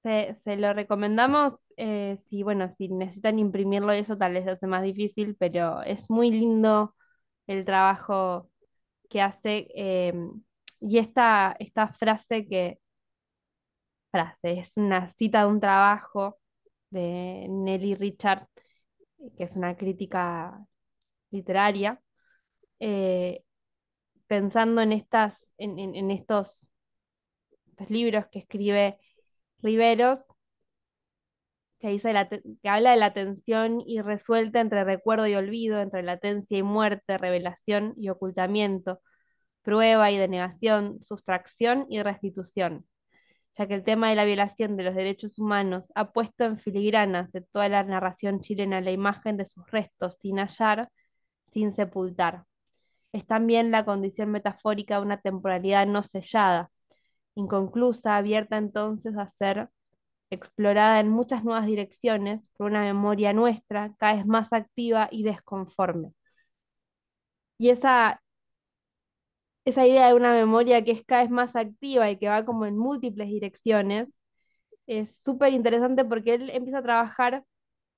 Se lo recomendamos si, bueno, si necesitan imprimirlo, eso tal vez hace más difícil, pero es muy lindo el trabajo que hace, y esta frase, es una cita de un trabajo de Nelly Richard, que es una crítica literaria, eh, pensando en estos libros que escribe Riveros, que habla de la tensión irresuelta entre recuerdo y olvido, entre latencia y muerte, revelación y ocultamiento, prueba y denegación, sustracción y restitución, ya que el tema de la violación de los derechos humanos ha puesto en filigranas de toda la narración chilena la imagen de sus restos sin hallar, sin sepultar. Es también la condición metafórica de una temporalidad no sellada, inconclusa, abierta entonces a ser explorada en muchas nuevas direcciones por una memoria nuestra cada vez más activa y desconforme. Y esa idea de una memoria que es cada vez más activa y que va como en múltiples direcciones es súper interesante porque él empieza a trabajar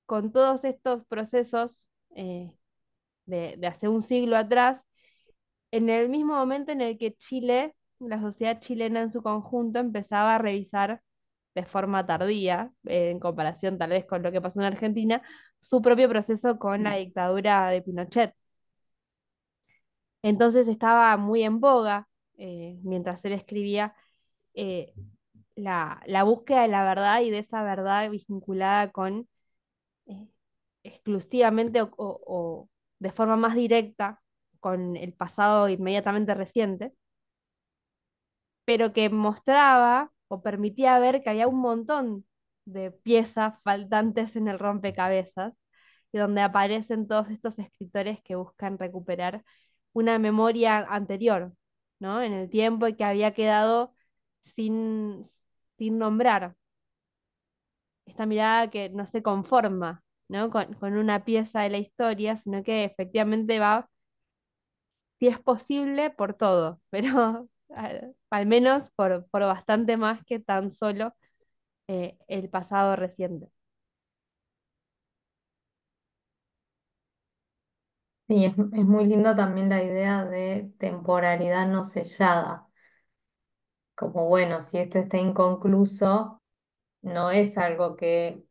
con todos estos procesos eh, de hace un siglo atrás, en el mismo momento en el que Chile, la sociedad chilena en su conjunto, empezaba a revisar de forma tardía, en comparación tal vez con lo que pasó en Argentina, su propio proceso con la Sí. dictadura de Pinochet. Entonces estaba muy en boga, mientras él escribía, eh, la búsqueda de la verdad y de esa verdad vinculada con eh, exclusivamente o de forma más directa con el pasado inmediatamente reciente, pero que mostraba o permitía ver que había un montón de piezas faltantes en el rompecabezas, y donde aparecen todos estos escritores que buscan recuperar una memoria anterior, ¿no? En el tiempo y que había quedado sin, sin nombrar. Esta mirada que no se conforma, ¿no? Con una pieza de la historia, sino que efectivamente va, si es posible, por todo, pero al menos por bastante más que tan solo el pasado reciente. Sí, es muy linda también la idea de temporalidad no sellada, como bueno, si esto está inconcluso, no es algo que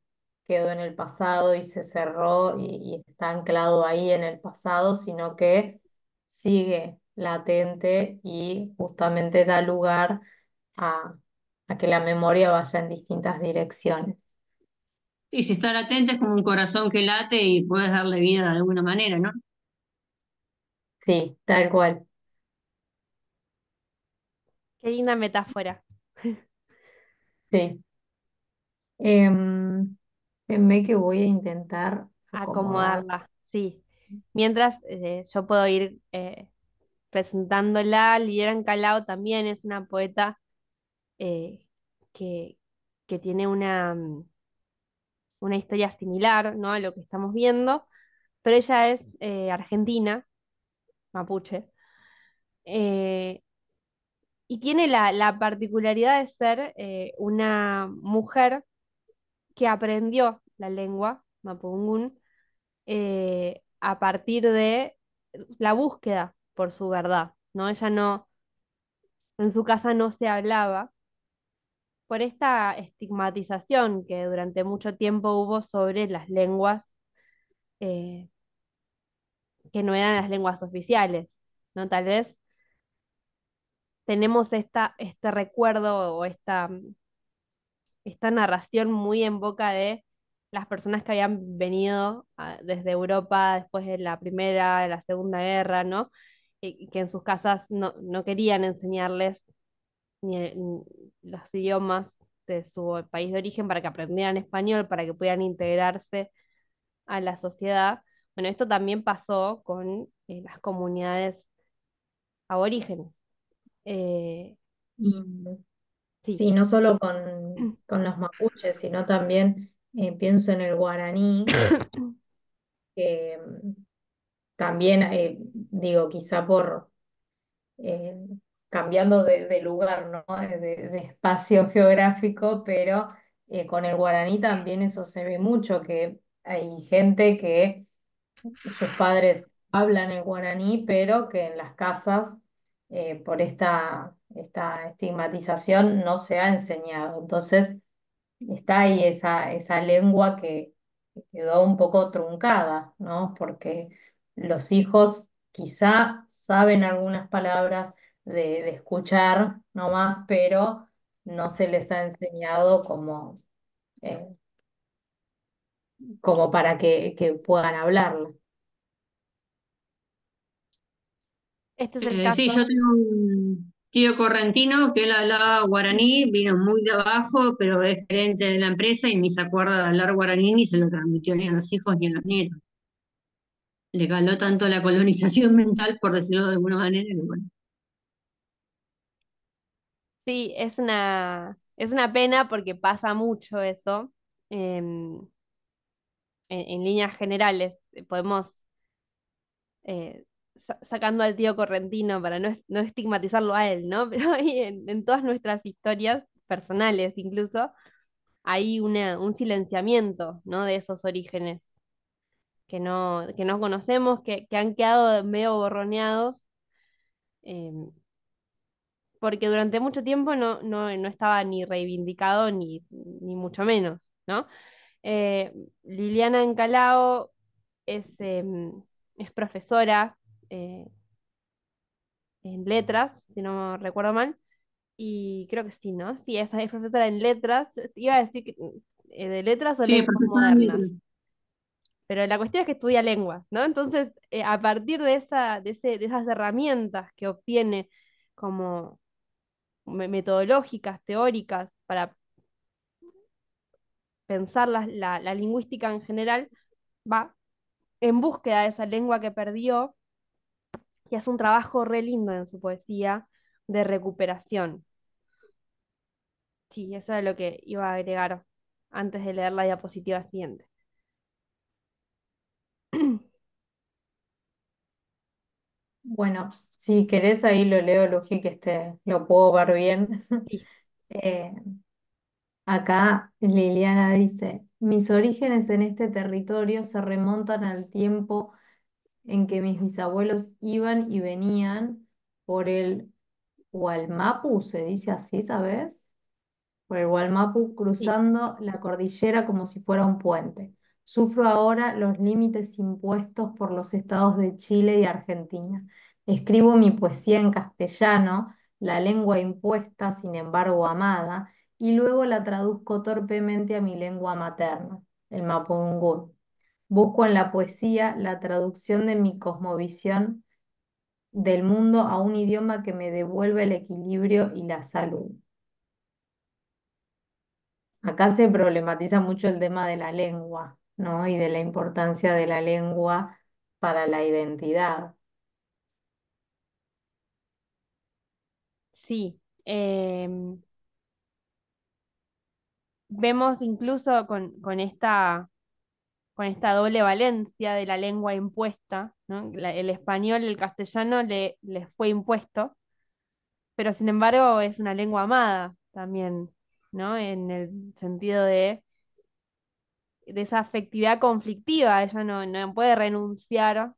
quedó en el pasado y se cerró y está anclado ahí en el pasado, sino que sigue latente y justamente da lugar a, a que la memoria vaya en distintas direcciones. Y si estar atenta es como un corazón que late y puedes darle vida de alguna manera, ¿no? Sí, tal cual. Qué linda metáfora, Sí. Ve que voy a intentar acomodar. acomodarla, sí. Mientras yo puedo ir presentándola, Lidia Encalao también es una poeta eh, que, que tiene una historia similar, ¿no? A lo que estamos viendo, pero ella es argentina, mapuche, eh, y tiene la particularidad de ser una mujer que aprendió la lengua mapudungún a partir de la búsqueda por su verdad, ¿no? Ella no, en su casa no se hablaba por esta estigmatización que durante mucho tiempo hubo sobre las lenguas eh, que no eran las lenguas oficiales, ¿no? Tal vez tenemos este recuerdo o esta narración muy en boca de las personas que habían venido desde Europa después de la Primera, de la Segunda Guerra, ¿no? Y que en sus casas no querían enseñarles ni los idiomas de su país de origen para que aprendieran español, para que pudieran integrarse a la sociedad. Bueno, esto también pasó con las comunidades aborígenes. Eh, Y sí. sí, no solo con los mapuches, sino también pienso en el guaraní, que también, digo, quizá por eh, cambiando de lugar, ¿no? De espacio geográfico, pero con el guaraní también eso se ve mucho, que hay gente que sus padres hablan el guaraní, pero que en las casas por esta estigmatización no se ha enseñado. Entonces, está ahí esa lengua que quedó un poco truncada, ¿no? Porque los hijos quizá saben algunas palabras de escuchar nomás, pero no se les ha enseñado eh, como para que puedan hablarlo. Este es el Sí, caso. yo tengo un tío correntino que él hablaba guaraní, vino muy de abajo, pero es gerente de la empresa y ni se acuerda de hablar guaraní ni se lo transmitió ni a los hijos ni a los nietos. Le caló tanto la colonización mental, por decirlo de alguna manera, que bueno. Sí, es una pena porque pasa mucho eso. em, en líneas generales, podemos, sacando al tío correntino para no estigmatizarlo a él, ¿no? Pero ahí en todas nuestras historias personales incluso, hay un silenciamiento, ¿no? De esos orígenes que no conocemos, que han quedado medio borroneados, em, porque durante mucho tiempo no estaba ni reivindicado ni mucho menos, ¿no? Eh, Liliana Encalao es profesora eh, en letras, si no recuerdo mal, y creo que sí, ¿no? Sí, esa es profesora en letras, iba a decir que, de letras o Sí, lenguas profesor de modernas, letras. pero la cuestión es que estudia lenguas, ¿no? Entonces, a partir de de esas herramientas que obtiene como metodológicas, teóricas, para pensar la lingüística en general, va en búsqueda de esa lengua que perdió y hace un trabajo re lindo en su poesía de recuperación. Sí, eso es lo que iba a agregar antes de leer la diapositiva siguiente. Bueno, si querés ahí lo leo, Luji, que lo puedo ver bien. Sí, Eh, Acá Liliana dice, mis orígenes en este territorio se remontan al tiempo en que mis bisabuelos iban y venían por el Hualmapu, se dice así, ¿sabes? Por el Gualmapu sí. cruzando la cordillera como si fuera un puente. Sufro ahora los límites impuestos por los estados de Chile y Argentina. Escribo mi poesía en castellano, la lengua impuesta, sin embargo amada, y luego la traduzco torpemente a mi lengua materna, el mapudungún. Busco en la poesía la traducción de mi cosmovisión del mundo a un idioma que me devuelva el equilibrio y la salud. Acá se problematiza mucho el tema de la lengua, ¿no? Y de la importancia de la lengua para la identidad. Sí. Vemos incluso con esta doble valencia de la lengua impuesta, ¿no? El español, el castellano les fue impuesto, pero sin embargo es una lengua amada también, ¿no? En el sentido de esa afectividad conflictiva, ella no puede renunciar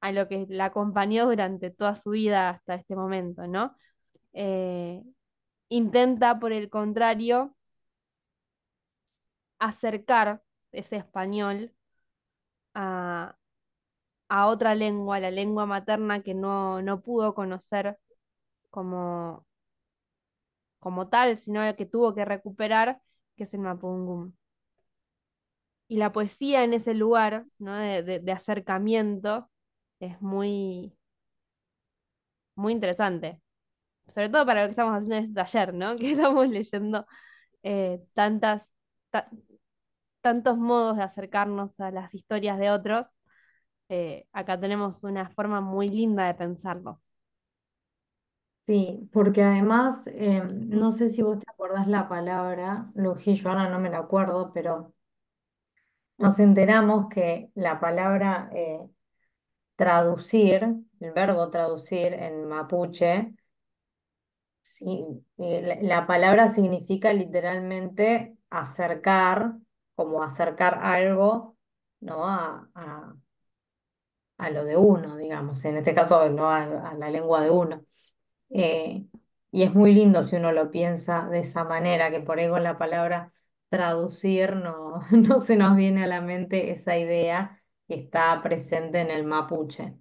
a lo que la acompañó durante toda su vida hasta este momento, ¿no? Eh, Intenta, por el contrario, acercar ese español a, a otra lengua, la lengua materna que no pudo conocer como, como tal, sino que tuvo que recuperar, que es el mapudungún. Y la poesía en ese lugar, ¿no? De acercamiento es muy interesante, sobre todo para lo que estamos haciendo en este taller, ¿no? Que estamos leyendo tantas, ta- tantos modos de acercarnos a las historias de otros. Acá tenemos una forma muy linda de pensarlo. Sí, porque además, no sé si vos te acordás la palabra, Lujillo, ahora no me la acuerdo, pero nos enteramos que la palabra traducir, el verbo traducir en mapuche, sí, la palabra significa literalmente acercar, como acercar algo, ¿no? a lo de uno, digamos, en este caso no a la lengua de uno. Eh, y es muy lindo si uno lo piensa de esa manera, que por ahí con la palabra traducir no, no se nos viene a la mente esa idea que está presente en el mapuche.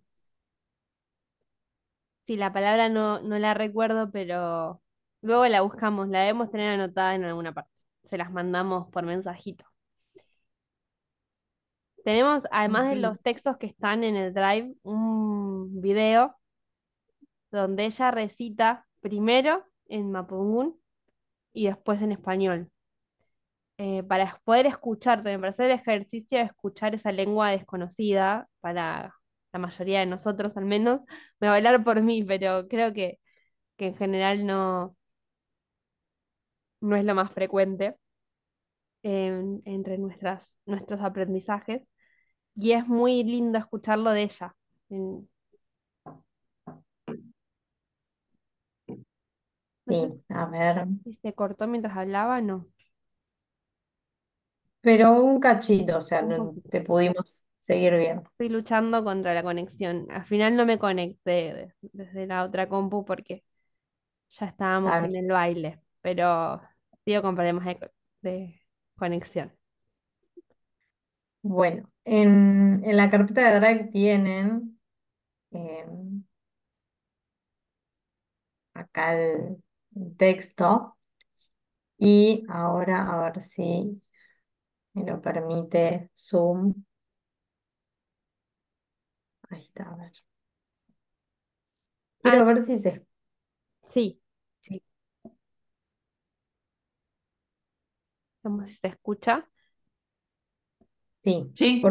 Sí, la palabra no la recuerdo, pero luego la buscamos, la debemos tener anotada en alguna parte. Se las mandamos por mensajito. Tenemos, además de Ok. los textos que están en el Drive, un video donde ella recita primero en mapudungun y después en español. Para poder escuchar, para hacer el ejercicio de escuchar esa lengua desconocida, para la mayoría de nosotros al menos, me va a hablar por mí, pero creo que en general no es lo más frecuente entre nuestros aprendizajes. Y es muy lindo escucharlo de ella. En- No sé Sí, a ver, si se cortó mientras hablaba, no, pero un cachito, o sea, un poquito. te pudimos seguir bien. Estoy luchando contra la conexión. Al final no me conecté desde la otra compu porque ya estábamos Ah, en el baile, pero sigo con problemas de conexión. bueno, en la carpeta de Drive tienen eh, acá el texto y ahora a ver si me lo permite Zoom. Ahí está, a ver. Ah, Quiero ver si se... sí, Sí, como si se escucha. sí. ¿Sí?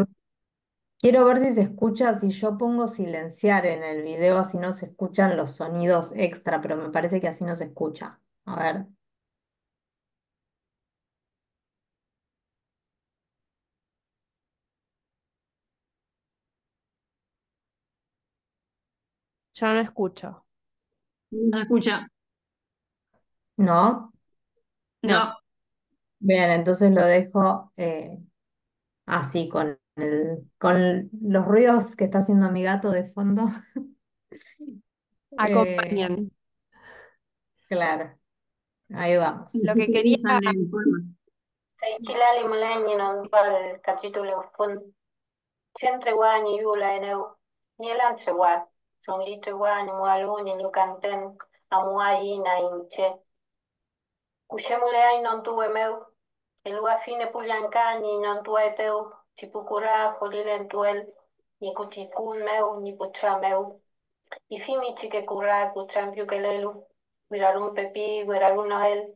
Quiero ver si se escucha, si yo pongo silenciar en el video, así no se escuchan los sonidos extra, pero me parece que así no se escucha. A ver, Yo no escucho. ¿No se escucha? ¿no? No, No. Bien, entonces lo dejo así, con los ruidos que está haciendo mi gato de fondo. Eh, acompañan. claro, ahí vamos. Lo que quería, Sintetizan el poema. Seychilali mulani non bal capítulo fun. Siempre guani yula eneu. Ni el antre gua. Son litre guani mualuni ni canten. Amuai na inche. Kushemule ai non tuwe meu. El fine puliancani non tuwe teu. Tipukura folilentuel. Ni kutikun meu ni putra meu. Y fimi chique curra kutrampiu kelelu. Wirarun pepi, wirarun noel.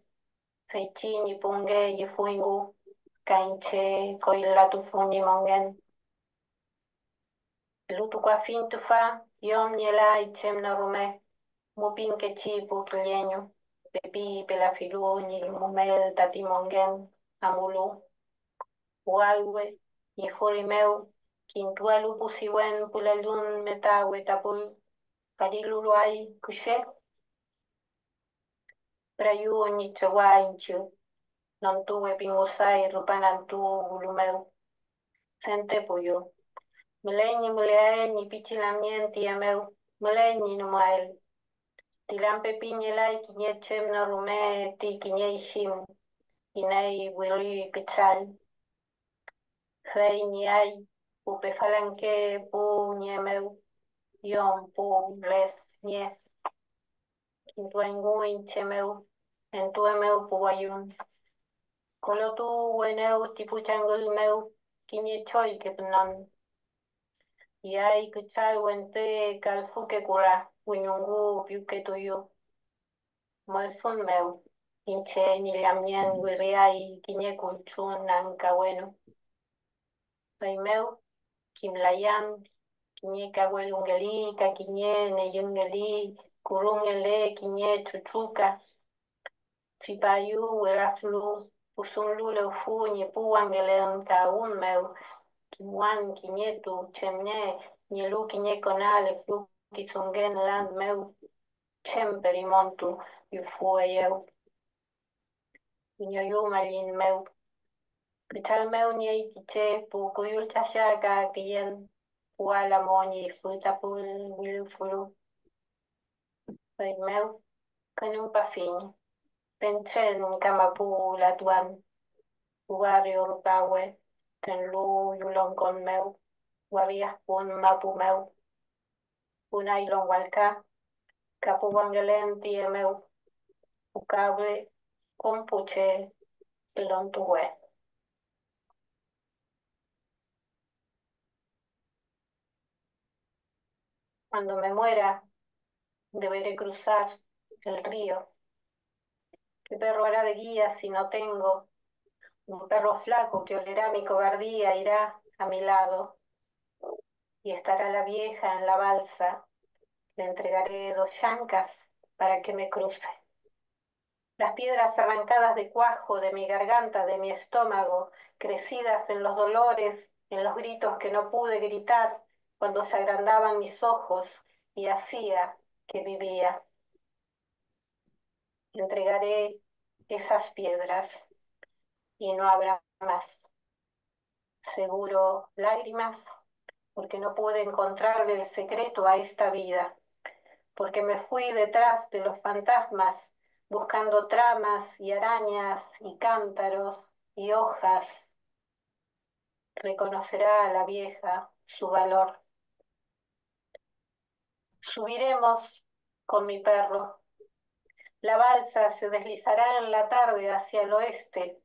Feichi ni punge y fuingu. Kainche koilla tufuni mongen. Lutu kwa fin tufa. Yom niela ichem no rume. Mupin que chi pukilleño. Pepi pelafilu ni mumel tati mongen. Amulu. Ualwe. Ni furimeu. Kintualu pusiwen pulalun metawe tapul. Kadiluluai kushe. Prayu ni chewainchu. Non tuve pingusai rupanantu ulumeu. Sente puyo. Muleni mulai ni pichilamnienti ameu. Muleni numael. Tilampe piñelai kiñechem no rume ti kiñeishim. Inai wili pichal. Rey ni ay. Upe falanque pu niemeu. Yon pu les nies. Kintuenguin chemeu. Entuemeu pu wayun. Kolotu weneu tipuchangul meu. Kiñechoy que non. Y ay kuchal wente kalfuke kura. Wiñungu piuke tuyo. Molfun meu. Inche ni lamien wiriai kiñe kulchun nanka bueno. Rey meu. Kimlayam. Kiñe kawelungeli. Ka kiñe neyungeli. Kurungele kiñe chuchuka. Chipayu wiraflu. Pusunlu leufu ni puangelen ka un meu. Kimwan kiñetu chemne. Nielu kiñe konale flu. Kisungen land meu. Chem perimontu. Yufueyeu. Ñoyumalin meu. Kichal meu ni kiche pu kuyul chashaka kiyen. Uala moñi futapul wilfulu. Soy meu, canum pafiño. Penchen kamapu latuan. Ubarrio rukawe. Tenlu yulon con meu. Wabias pun mapu meu. Unailon walka. Capuangelenti e meu. Ucable. Compuche. Lontuwe. Cuando me muera, deberé cruzar el río. ¿Qué perro hará de guía si no tengo? Un perro flaco que olerá mi cobardía irá a mi lado y estará la vieja en la balsa. Le entregaré 2 yancas para que me cruce. Las piedras arrancadas de cuajo de mi garganta, de mi estómago, crecidas en los dolores, en los gritos que no pude gritar cuando se agrandaban mis ojos y hacía que vivía. Le entregaré esas piedras y no habrá más. Seguro lágrimas, porque no pude encontrarle el secreto a esta vida, porque me fui detrás de los fantasmas, buscando tramas y arañas y cántaros y hojas. Reconocerá a la vieja su valor. Subiremos con mi perro. La balsa se deslizará en la tarde hacia el oeste.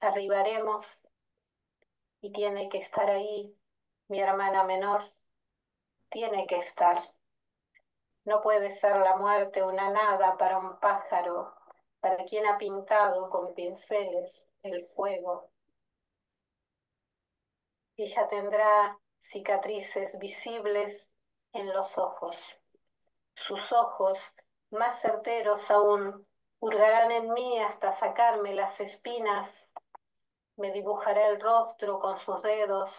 Arribaremos y tiene que estar ahí mi hermana menor. Tiene que estar. No puede ser la muerte una nada para un pájaro, para quien ha pintado con pinceles el fuego. Ella tendrá cicatrices visibles en los ojos. Sus ojos, más certeros aún, hurgarán en mí hasta sacarme las espinas. Me dibujará el rostro con sus dedos,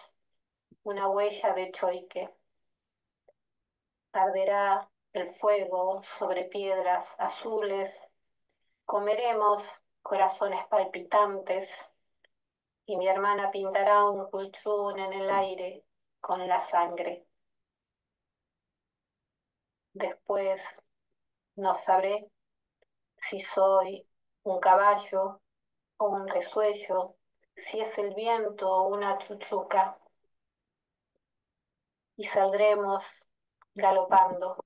una huella de choique. Arderá el fuego sobre piedras azules. Comeremos corazones palpitantes y mi hermana pintará un culchún en el aire con la sangre. Después no sabré si soy un caballo o un resuello, si es el viento o una chuchuca, y saldremos galopando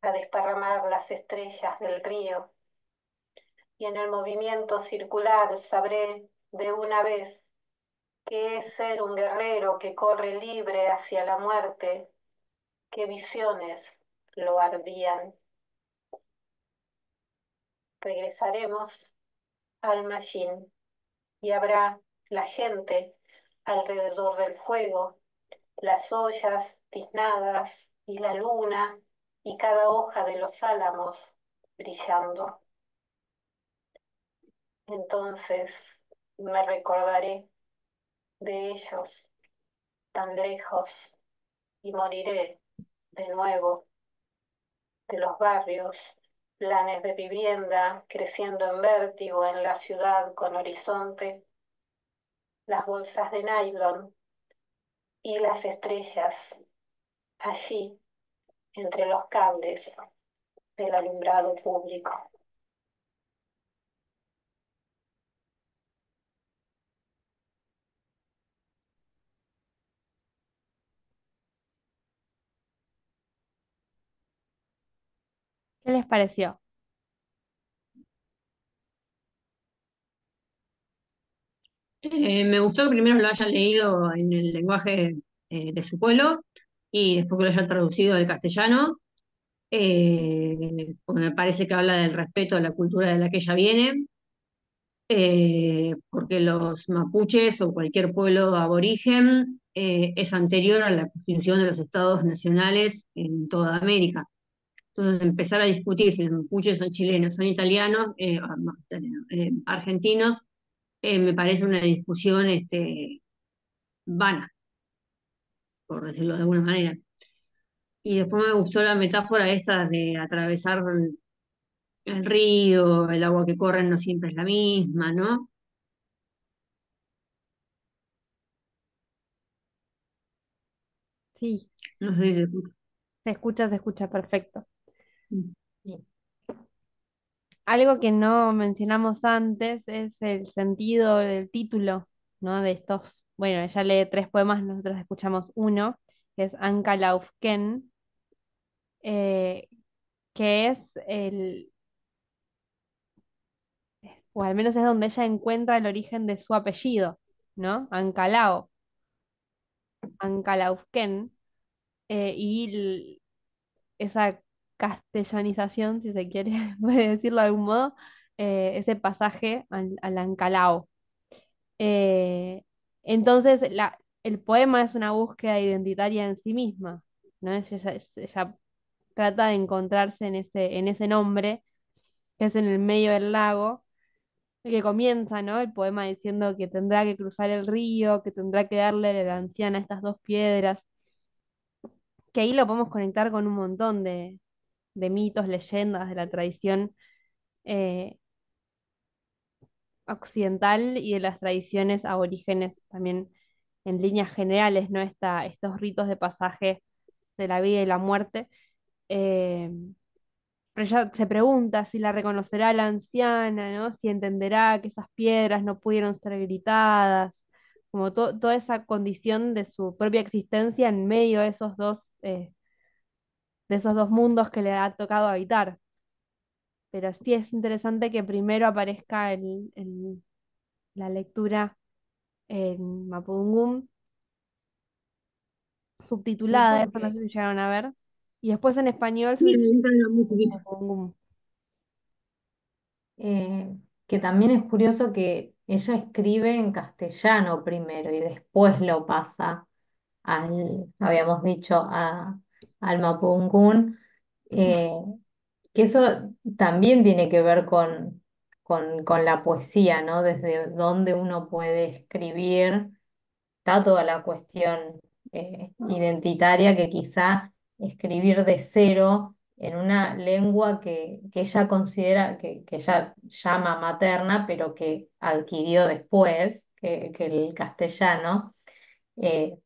a desparramar las estrellas del río, y en el movimiento circular sabré de una vez qué es ser un guerrero que corre libre hacia la muerte, qué visiones lo ardían. Regresaremos al Machín y habrá la gente alrededor del fuego, las ollas tiznadas y la luna y cada hoja de los álamos brillando. Entonces me recordaré de ellos tan lejos y moriré de nuevo de los barrios, planes de vivienda creciendo en vértigo en la ciudad con horizonte, las bolsas de nylon y las estrellas allí entre los cables del alumbrado público. ¿Qué les pareció? Me gustó que primero lo hayan leído en el lenguaje de su pueblo y después que lo hayan traducido al castellano, porque me parece que habla del respeto a la cultura de la que ella viene, porque los mapuches o cualquier pueblo aborigen es anterior a la constitución de los estados nacionales en toda América. Entonces, empezar a discutir si los mapuches son chilenos, son italianos, argentinos, me parece una discusión vana, por decirlo de alguna manera. Y después me gustó la metáfora esta de atravesar el río, el agua que corre no siempre es la misma, ¿no? Sí, No sé si se escucha. se escucha perfecto. Sí. Algo que no mencionamos antes es el sentido del título, ¿no? De estos, bueno, ella lee tres poemas, nosotros escuchamos uno, que es Anka Laufken, eh, que es o al menos es donde ella encuentra el origen de su apellido, ¿no? Ancalao, Ancalaufken, esa castellanización, si se quiere, puede decirlo de algún modo, ese pasaje al Ancalao. Eh, entonces, el poema es una búsqueda identitaria en sí misma, ¿no? Ella trata de encontrarse en ese nombre, que es en el medio del lago, y que comienza, ¿no? El poema diciendo que tendrá que cruzar el río, que tendrá que darle a la anciana estas dos piedras, que ahí lo podemos conectar con un montón de mitos, leyendas de la tradición eh, occidental y de las tradiciones aborígenes también en líneas generales, ¿no? Estos ritos de pasaje de la vida y la muerte. eh, pero ella se pregunta si la reconocerá la anciana, ¿no? Si entenderá que esas piedras no pudieron ser gritadas, como toda esa condición de su propia existencia en medio de esos dos mundos que le ha tocado habitar. Pero sí es interesante que primero aparezca la lectura en Mapudungún, Sí, subtitulada, eso no porque sé si llegaron a ver, y después en español Sí, me subtitulada gusta la en musiquita. Mapudungún. eh, que también es curioso que ella escribe en castellano primero y después lo pasa habíamos dicho, al Mapudungún, eh, que eso también tiene que ver con la poesía, ¿no? Desde dónde uno puede escribir, está toda la cuestión identitaria que quizá escribir de cero en una lengua que ella considera, que ella llama materna, pero que adquirió después, que el castellano, eh,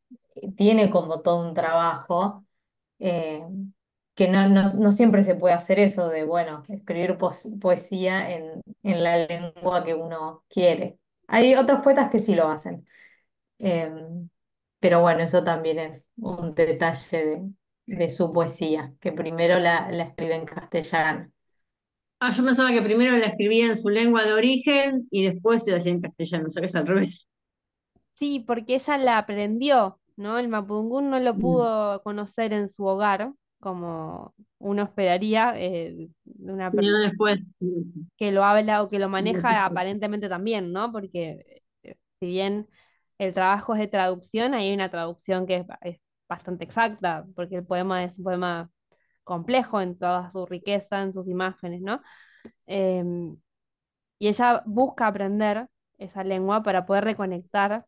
tiene como todo un trabajo, eh, que no siempre se puede hacer eso de, bueno, escribir poesía en la lengua que uno quiere. Hay otros poetas que sí lo hacen. Eh, pero bueno, eso también es un detalle de su poesía, que primero la escribe en castellano. Ah, yo pensaba que primero la escribía en su lengua de origen y después se la hacía en castellano, o sea que es al revés. Sí, porque ella la aprendió, ¿no? El Mapudungún no lo Mm. pudo conocer en su hogar, como uno esperaría de una Sí, no, persona después. que lo habla o que lo maneja aparentemente también, ¿no? Porque si bien el trabajo es de traducción, hay una traducción que es bastante exacta, porque el poema es un poema complejo en toda su riqueza, en sus imágenes, ¿no? Em, y ella busca aprender esa lengua para poder reconectar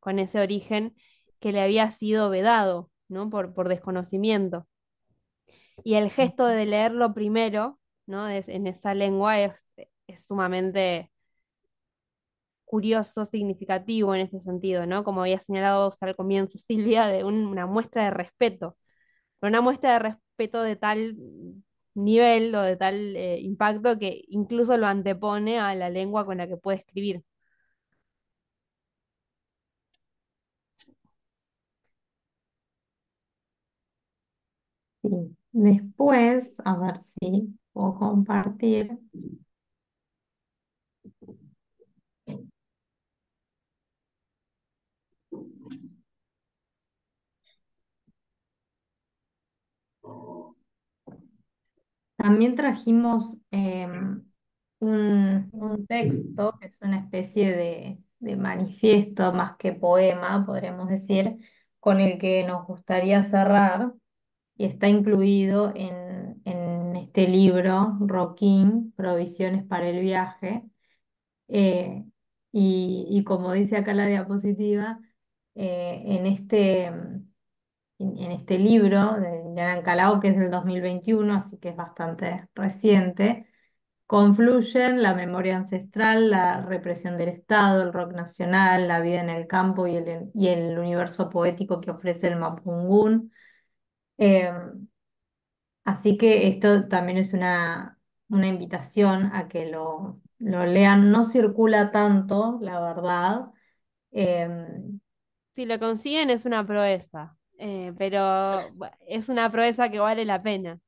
con ese origen que le había sido vedado, ¿no? Por desconocimiento. Y el gesto de leerlo primero, ¿no? En esa lengua es sumamente curioso, significativo en ese sentido, ¿no? Como había señalado al comienzo Silvia, de una muestra de respeto, pero una muestra de respeto de tal nivel o de tal impacto que incluso lo antepone a la lengua con la que puede escribir. Sí. Después, a ver si puedo compartir. También trajimos un texto que es una especie de manifiesto más que poema, podríamos decir, con el que nos gustaría cerrar y está incluido en este libro, Roquín, Provisiones para el viaje. Eh, y como dice acá la diapositiva, en este libro de Yaran Calao, que es del 2021, así que es bastante reciente, confluyen la memoria ancestral, la represión del Estado, el rock nacional, la vida en el campo y el universo poético que ofrece el Mapungún. Eh, Así que esto también es una invitación a que lo lean. No circula tanto, la verdad. Em, Si lo consiguen es una proeza, pero es una proeza que vale la pena.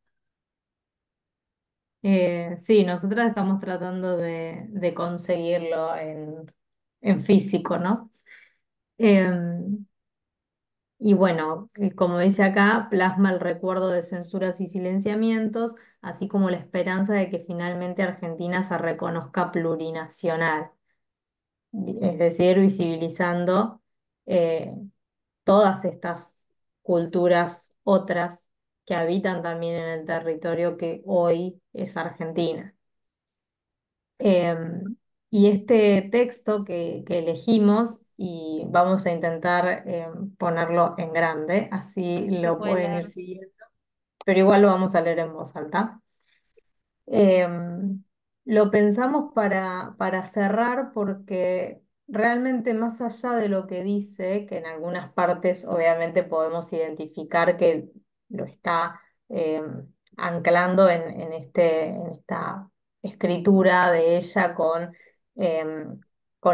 sí, nosotras estamos tratando de conseguirlo en físico, ¿no? Em, y bueno, como dice acá, plasma el recuerdo de censuras y silenciamientos, así como la esperanza de que finalmente Argentina se reconozca plurinacional, es decir, visibilizando eh, todas estas culturas otras que habitan también en el territorio que hoy es Argentina. Em, y este texto que elegimos, y vamos a intentar ponerlo en grande, así Sí, se lo puede pueden ir leer. siguiendo, pero igual lo vamos a leer en voz alta. Em, lo pensamos para cerrar porque realmente más allá de lo que dice, que en algunas partes obviamente podemos identificar que lo está anclando en esta escritura de ella con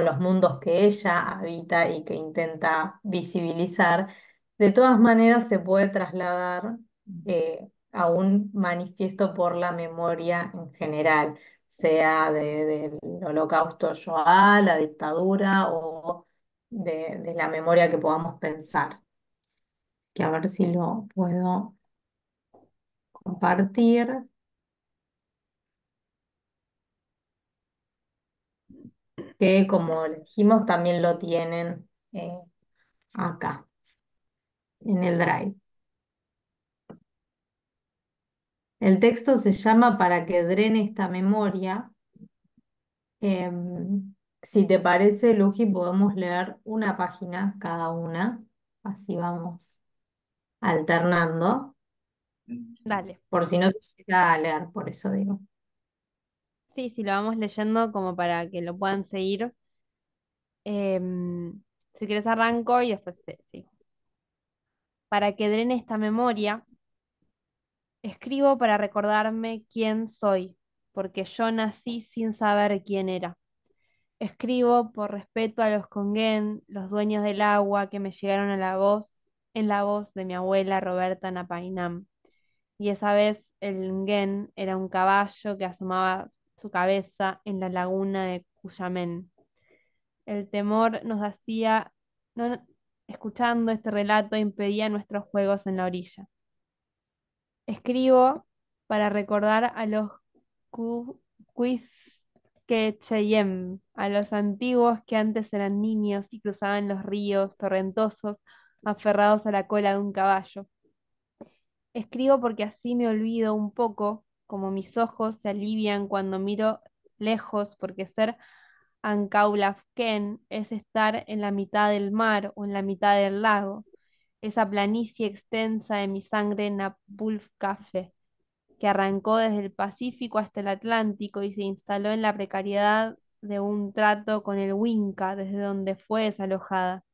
los mundos que ella habita y que intenta visibilizar, de todas maneras se puede trasladar a un manifiesto por la memoria en general, sea del Holocausto Shoah, la dictadura o de la memoria que podamos pensar. Que a ver si lo puedo compartir, que como les dijimos también lo tienen acá, en el Drive. El texto se llama Para que drene esta memoria. Si te parece, Luji, podemos leer una página cada una, así vamos alternando, Dale. por si no te llega a leer, por eso digo. Sí, sí, lo vamos leyendo como para que lo puedan seguir. Si quieres arranco y después sí. Para que drene esta memoria, escribo para recordarme quién soy, porque yo nací sin saber quién era. Escribo por respeto a los Conguén, los dueños del agua que me llegaron a la voz, en la voz de mi abuela Roberta Napainam. Y esa vez el Nguen era un caballo que asomaba su cabeza en la laguna de Cuyamén. El temor nos hacía, no, escuchando este relato, impedía nuestros juegos en la orilla. Escribo para recordar a los Cu- Quisquecheyem, a los antiguos que antes eran niños y cruzaban los ríos torrentosos aferrados a la cola de un caballo. Escribo porque así me olvido un poco, como mis ojos se alivian cuando miro lejos, porque ser Ancaulafquén es estar en la mitad del mar o en la mitad del lago, esa planicie extensa de mi sangre Napulfcafé, que arrancó desde el Pacífico hasta el Atlántico y se instaló en la precariedad de un trato con el Winca, desde donde fue desalojada.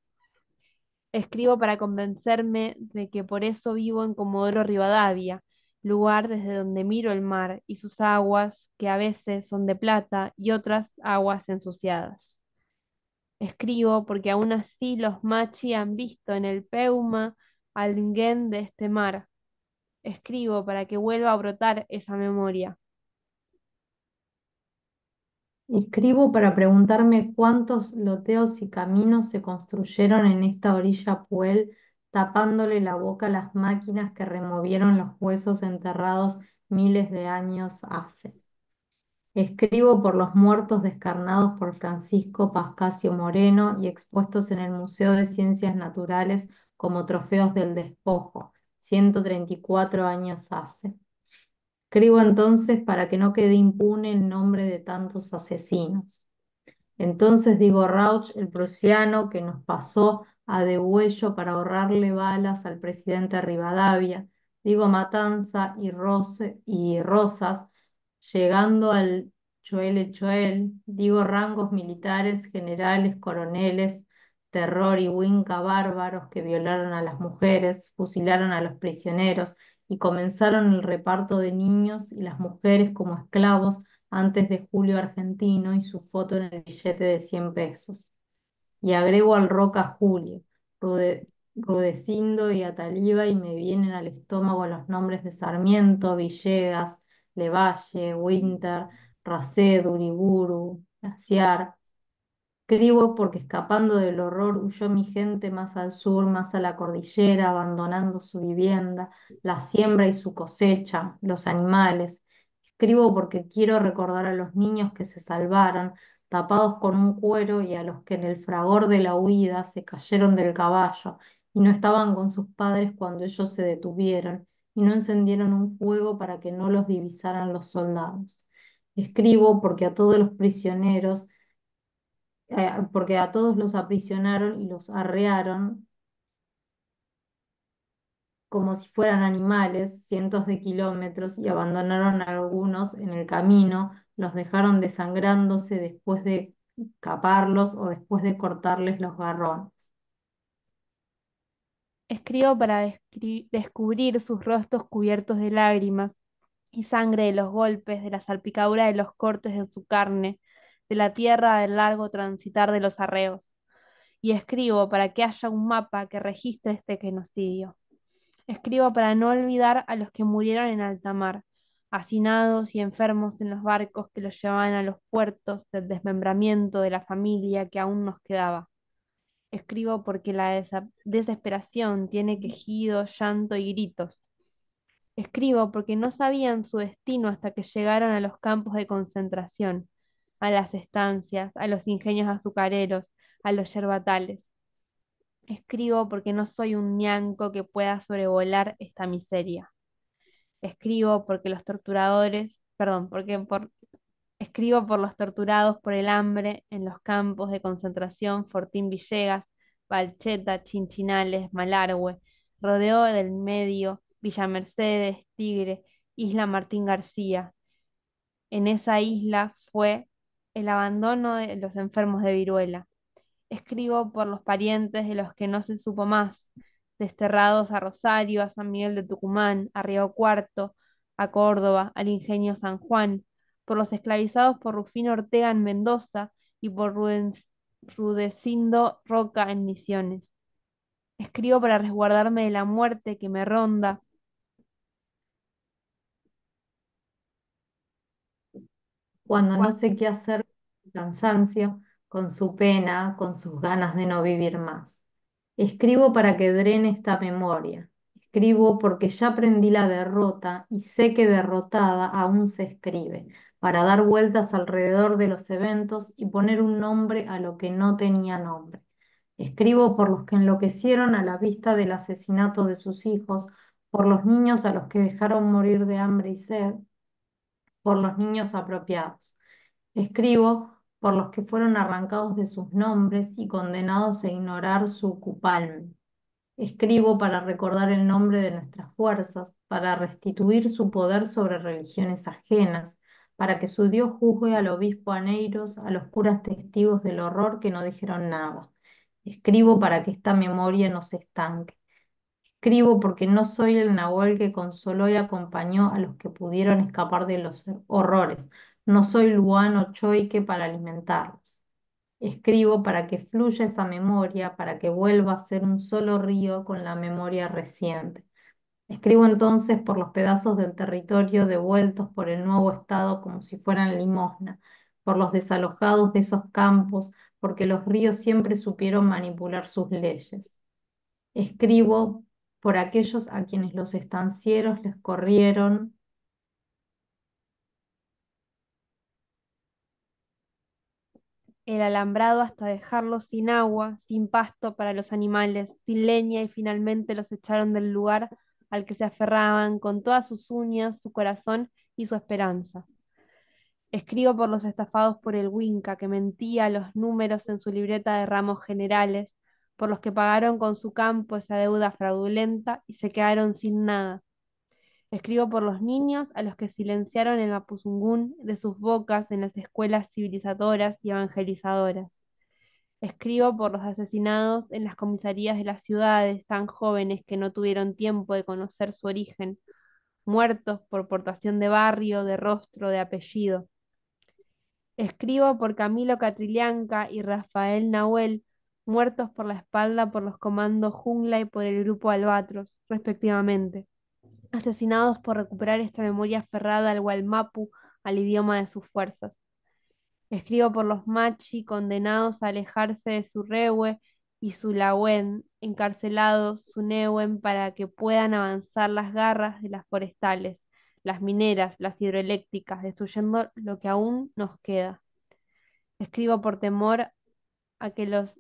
Escribo para convencerme de que por eso vivo en Comodoro Rivadavia, lugar desde donde miro el mar y sus aguas, que a veces son de plata y otras aguas ensuciadas. Escribo porque aún así los machi han visto en el Peuma al Nguén de este mar. Escribo para que vuelva a brotar esa memoria. Escribo para preguntarme cuántos loteos y caminos se construyeron en esta orilla Puel, tapándole la boca a las máquinas que removieron los huesos enterrados miles de años hace. Escribo por los muertos descarnados por Francisco Pascasio Moreno y expuestos en el Museo de Ciencias Naturales como trofeos del despojo, 134 años hace. Escribo entonces para que no quede impune el nombre de tantos asesinos. Entonces digo Rauch, el prusiano que nos pasó a degüello para ahorrarle balas al presidente Rivadavia. Digo Matanza y Rosas, llegando al Choel, Choel, digo rangos militares, generales, coroneles, terror y huinca bárbaros que violaron a las mujeres, fusilaron a los prisioneros y comenzaron el reparto de niños y las mujeres como esclavos antes de Julio Argentino y su foto en el billete de 100 pesos. Y agrego al Roca Julio, Rude- Rudecindo y Ataliba y me vienen al estómago los nombres de Sarmiento, Villegas, Levalle, Winter, Raced, Uriburu, Glaciar. Escribo porque escapando del horror huyó mi gente más al sur, más a la cordillera, abandonando su vivienda, la siembra y su cosecha, los animales. Escribo porque quiero recordar a los niños que se salvaron, tapados con un cuero, y a los que en el fragor de la huida se cayeron del caballo y no estaban con sus padres cuando ellos se detuvieron y no encendieron un fuego para que no los divisaran los soldados. Escribo porque a todos los prisioneros porque a todos los aprisionaron y los arrearon como si fueran animales cientos de kilómetros y abandonaron a algunos en el camino, los dejaron desangrándose después de caparlos o después de cortarles los garrones. Escribo para descubrir sus rostros cubiertos de lágrimas y sangre de los golpes, de la salpicadura de los cortes de su carne, de la tierra del largo transitar de los arreos. Y escribo para que haya un mapa que registre este genocidio. Escribo para no olvidar a los que murieron en alta mar, hacinados y enfermos en los barcos que los llevaban a los puertos del desmembramiento de la familia que aún nos quedaba. Escribo porque la desesperación tiene quejido, llanto y gritos. Escribo porque no sabían su destino hasta que llegaron a los campos de concentración, a las estancias, a los ingenios azucareros, a los yerbatales. Escribo porque no soy un ñanco que pueda sobrevolar esta miseria. Escribo porque los torturadores, perdón, escribo por los torturados por el hambre en los campos de concentración Fortín Villegas, Balcheta, Chinchinales, Malargüe, Rodeo del Medio, Villa Mercedes, Tigre, Isla Martín García. En esa isla fue el abandono de los enfermos de viruela. Escribo por los parientes de los que no se supo más, desterrados a Rosario, a San Miguel de Tucumán, a Río Cuarto, a Córdoba, al Ingenio San Juan, por los esclavizados por Rufino Ortega en Mendoza y por Rudecindo Roca en Misiones. Escribo para resguardarme de la muerte que me ronda Cuando no cuando sé qué hacer con su cansancio, con su pena, con sus ganas de no vivir más. Escribo para que drene esta memoria. Escribo porque ya aprendí la derrota y sé que derrotada aún se escribe, para dar vueltas alrededor de los eventos y poner un nombre a lo que no tenía nombre. Escribo por los que enloquecieron a la vista del asesinato de sus hijos, por los niños a los que dejaron morir de hambre y sed, por los niños apropiados. Escribo por los que fueron arrancados de sus nombres y condenados a ignorar su cupalme. Escribo para recordar el nombre de nuestras fuerzas, para restituir su poder sobre religiones ajenas, para que su Dios juzgue al obispo Aneiros, a los curas testigos del horror que no dijeron nada. Escribo para que esta memoria no se estanque. Escribo porque no soy el Nahuel que consoló y acompañó a los que pudieron escapar de los horrores. No soy Luan o Choique para alimentarlos. Escribo para que fluya esa memoria, para que vuelva a ser un solo río con la memoria reciente. Escribo entonces por los pedazos del territorio devueltos por el nuevo Estado como si fueran limosna, por los desalojados de esos campos, porque los ríos siempre supieron manipular sus leyes. Escribo por aquellos a quienes los estancieros les corrieron el alambrado hasta dejarlos sin agua, sin pasto para los animales, sin leña y finalmente los echaron del lugar al que se aferraban con todas sus uñas, su corazón y su esperanza. Escribo por los estafados por el Winca, que mentía los números en su libreta de ramos generales, por los que pagaron con su campo esa deuda fraudulenta y se quedaron sin nada. Escribo por los niños a los que silenciaron el mapuzungún de sus bocas en las escuelas civilizadoras y evangelizadoras. Escribo por los asesinados en las comisarías de las ciudades tan jóvenes que no tuvieron tiempo de conocer su origen, muertos por portación de barrio, de rostro, de apellido. Escribo por Camilo Catrillanca y Rafael Nahuel, muertos por la espalda por los comandos Jungla y por el grupo Albatros, respectivamente, asesinados por recuperar esta memoria aferrada al Gualmapu, al idioma de sus fuerzas. Escribo por los machi condenados a alejarse de su rewe y su lawen, encarcelados su newen para que puedan avanzar las garras de las forestales, las mineras, las hidroeléctricas, destruyendo lo que aún nos queda. Escribo por temor a que los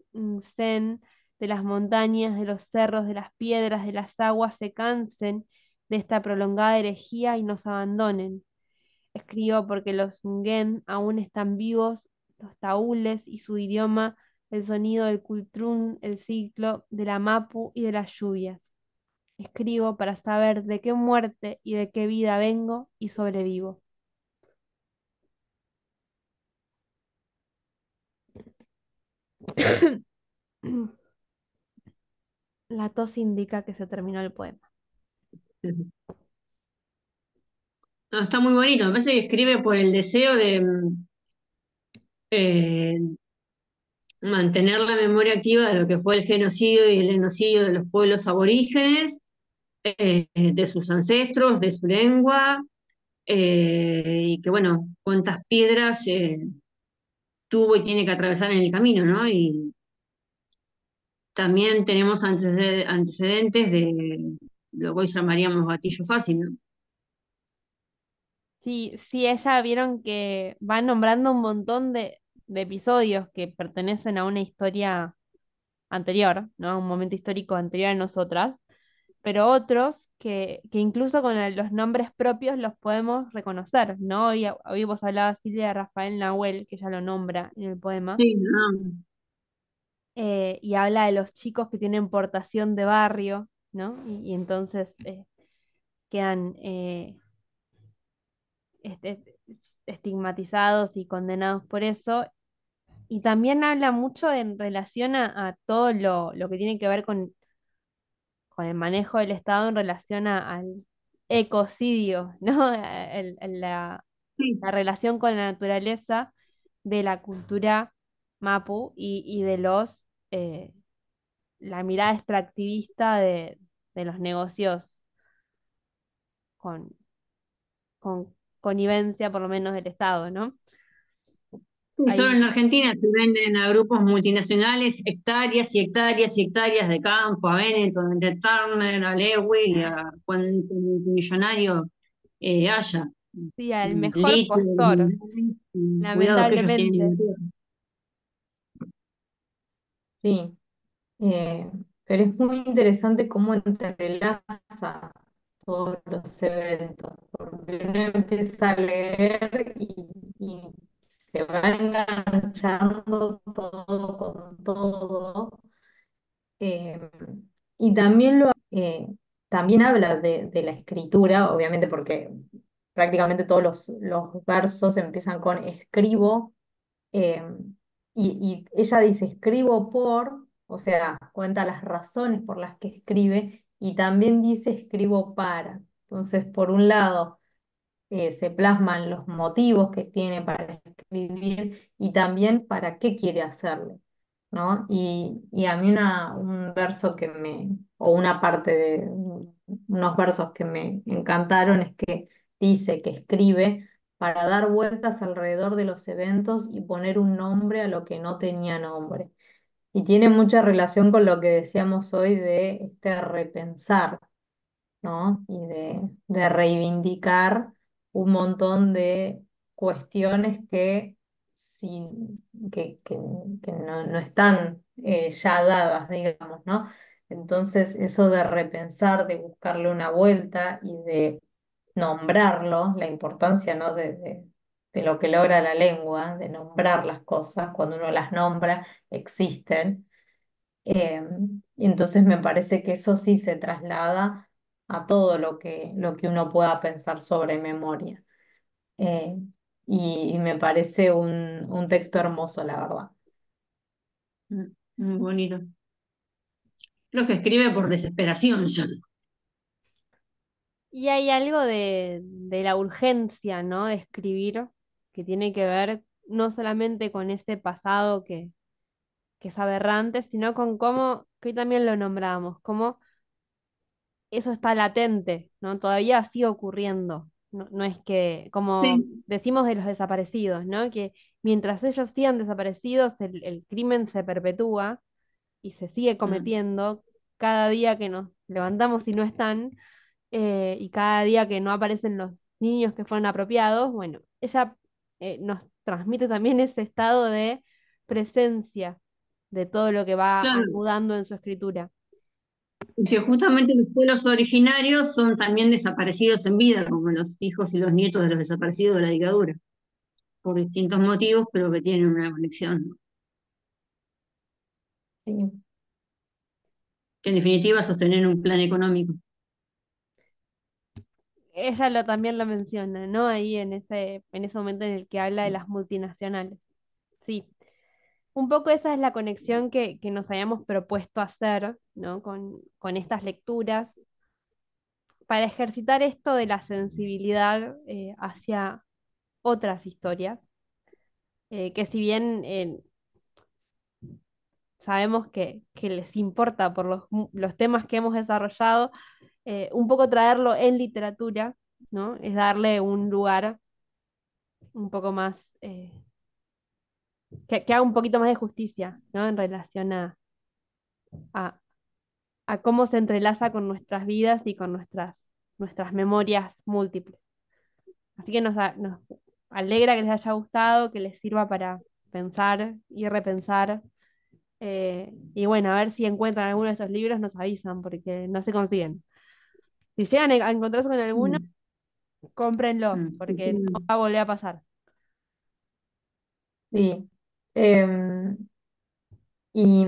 zen de las montañas, de los cerros, de las piedras, de las aguas se cansen de esta prolongada herejía y nos abandonen. Escribo porque los Nguen aún están vivos, los taúles y su idioma, el sonido del cultrún, el ciclo de la mapu y de las lluvias. Escribo para saber de qué muerte y de qué vida vengo y sobrevivo. La tos indica que se terminó el poema. No, está muy bonito, me parece que escribe por el deseo de eh, mantener la memoria activa de lo que fue el genocidio y el genocidio de los pueblos aborígenes, de sus ancestros, de su lengua, y que bueno, cuántas piedras tuvo y tiene que atravesar en el camino, ¿no? Y también tenemos antecedentes de lo que hoy llamaríamos gatillo fácil, ¿no? Sí, sí, ella vieron que va nombrando un montón de episodios que pertenecen a una historia anterior, ¿no? A un momento histórico anterior a nosotras, pero otros que incluso con los nombres propios los podemos reconocer, ¿no? Hoy vos hablabas, Silvia, de Rafael Nahuel, que ella lo nombra en el poema, Sí, no, y habla de los chicos que tienen portación de barrio, ¿no? Y entonces quedan este, estigmatizados y condenados por eso. Y también habla mucho en relación a todo lo que tiene que ver con el manejo del Estado en relación al ecocidio, ¿no? sí. La relación con la naturaleza de la cultura mapu y de eh, la mirada extractivista de los negocios con, con connivencia, por lo menos del Estado, ¿no? Y solo Ahí, en Argentina se venden a grupos multinacionales hectáreas y hectáreas y hectáreas de campo, a Benetton, a Turner, a Lewy y a cuánto millonario haya. sí, al mejor Litio, los postor, minerales, y cuidado que ellos tienen lamentablemente. la tierra. Sí. Pero es muy interesante cómo entrelaza todos los eventos, porque uno empieza a leer y se va enganchando todo con todo. eh, y también habla de la escritura, obviamente porque prácticamente todos los versos empiezan con escribo. Eh, y ella dice, escribo por, o sea, cuenta las razones por las que escribe y también dice, escribo para. Entonces, por un lado, se plasman los motivos que tiene para escribir y también para qué quiere hacerlo, ¿no? Y a mí un verso o una parte de unos versos que me encantaron es que dice que escribe para dar vueltas alrededor de los eventos y poner un nombre a lo que no tenía nombre. Y tiene mucha relación con lo que decíamos hoy de este repensar, ¿no? Y de reivindicar un montón de cuestiones sin- que no están ya dadas, digamos, ¿no? Entonces, eso de repensar, de buscarle una vuelta y de nombrarlo, la importancia, ¿no? de lo que logra la lengua, de nombrar las cosas, cuando uno las nombra, existen. Y entonces me parece que eso sí se traslada a todo lo que uno pueda pensar sobre memoria. Eh, y me parece un texto hermoso, la verdad. Muy bonito. Creo que escribe por desesperación ya. Y hay algo de la urgencia, ¿no? De escribir, que tiene que ver no solamente con ese pasado que es aberrante, sino con cómo, que hoy también lo nombramos, cómo eso está latente, ¿no? Todavía sigue ocurriendo. No, no es que, como Sí. decimos de los desaparecidos, ¿no? Que mientras ellos sigan desaparecidos, el crimen se perpetúa y se sigue Mm. cometiendo cada día que nos levantamos y no están, y cada día que no aparecen los niños que fueron apropiados. Bueno, ella nos transmite también ese estado de presencia de todo lo que va Claro, anudando en su escritura. que justamente los pueblos originarios son también desaparecidos en vida, como los hijos y los nietos de los desaparecidos de la dictadura, por distintos motivos, pero que tienen una conexión, ¿no? Sí, Que en definitiva sostener un plan económico. Ella también lo menciona, ¿no? Ahí en ese momento en el que habla de las multinacionales. Sí, un poco esa es la conexión que nos habíamos propuesto hacer, ¿no? Con estas lecturas, para ejercitar esto de la sensibilidad hacia otras historias, que si bien sabemos que les importa por los temas que hemos desarrollado, un poco traerlo en literatura, ¿no? Es darle un lugar un poco más, que haga un poquito más de justicia, ¿no? En relación a, a cómo se entrelaza con nuestras vidas y con nuestras memorias múltiples. Así que nos alegra que les haya gustado, que les sirva para pensar y repensar. Y bueno, a ver si encuentran alguno de estos libros, nos avisan, porque no se consiguen. Si llegan a encontrarse con alguno, Mm, cómprenlo, mm, sí, porque no sí. va a volver a pasar. sí. Em, Y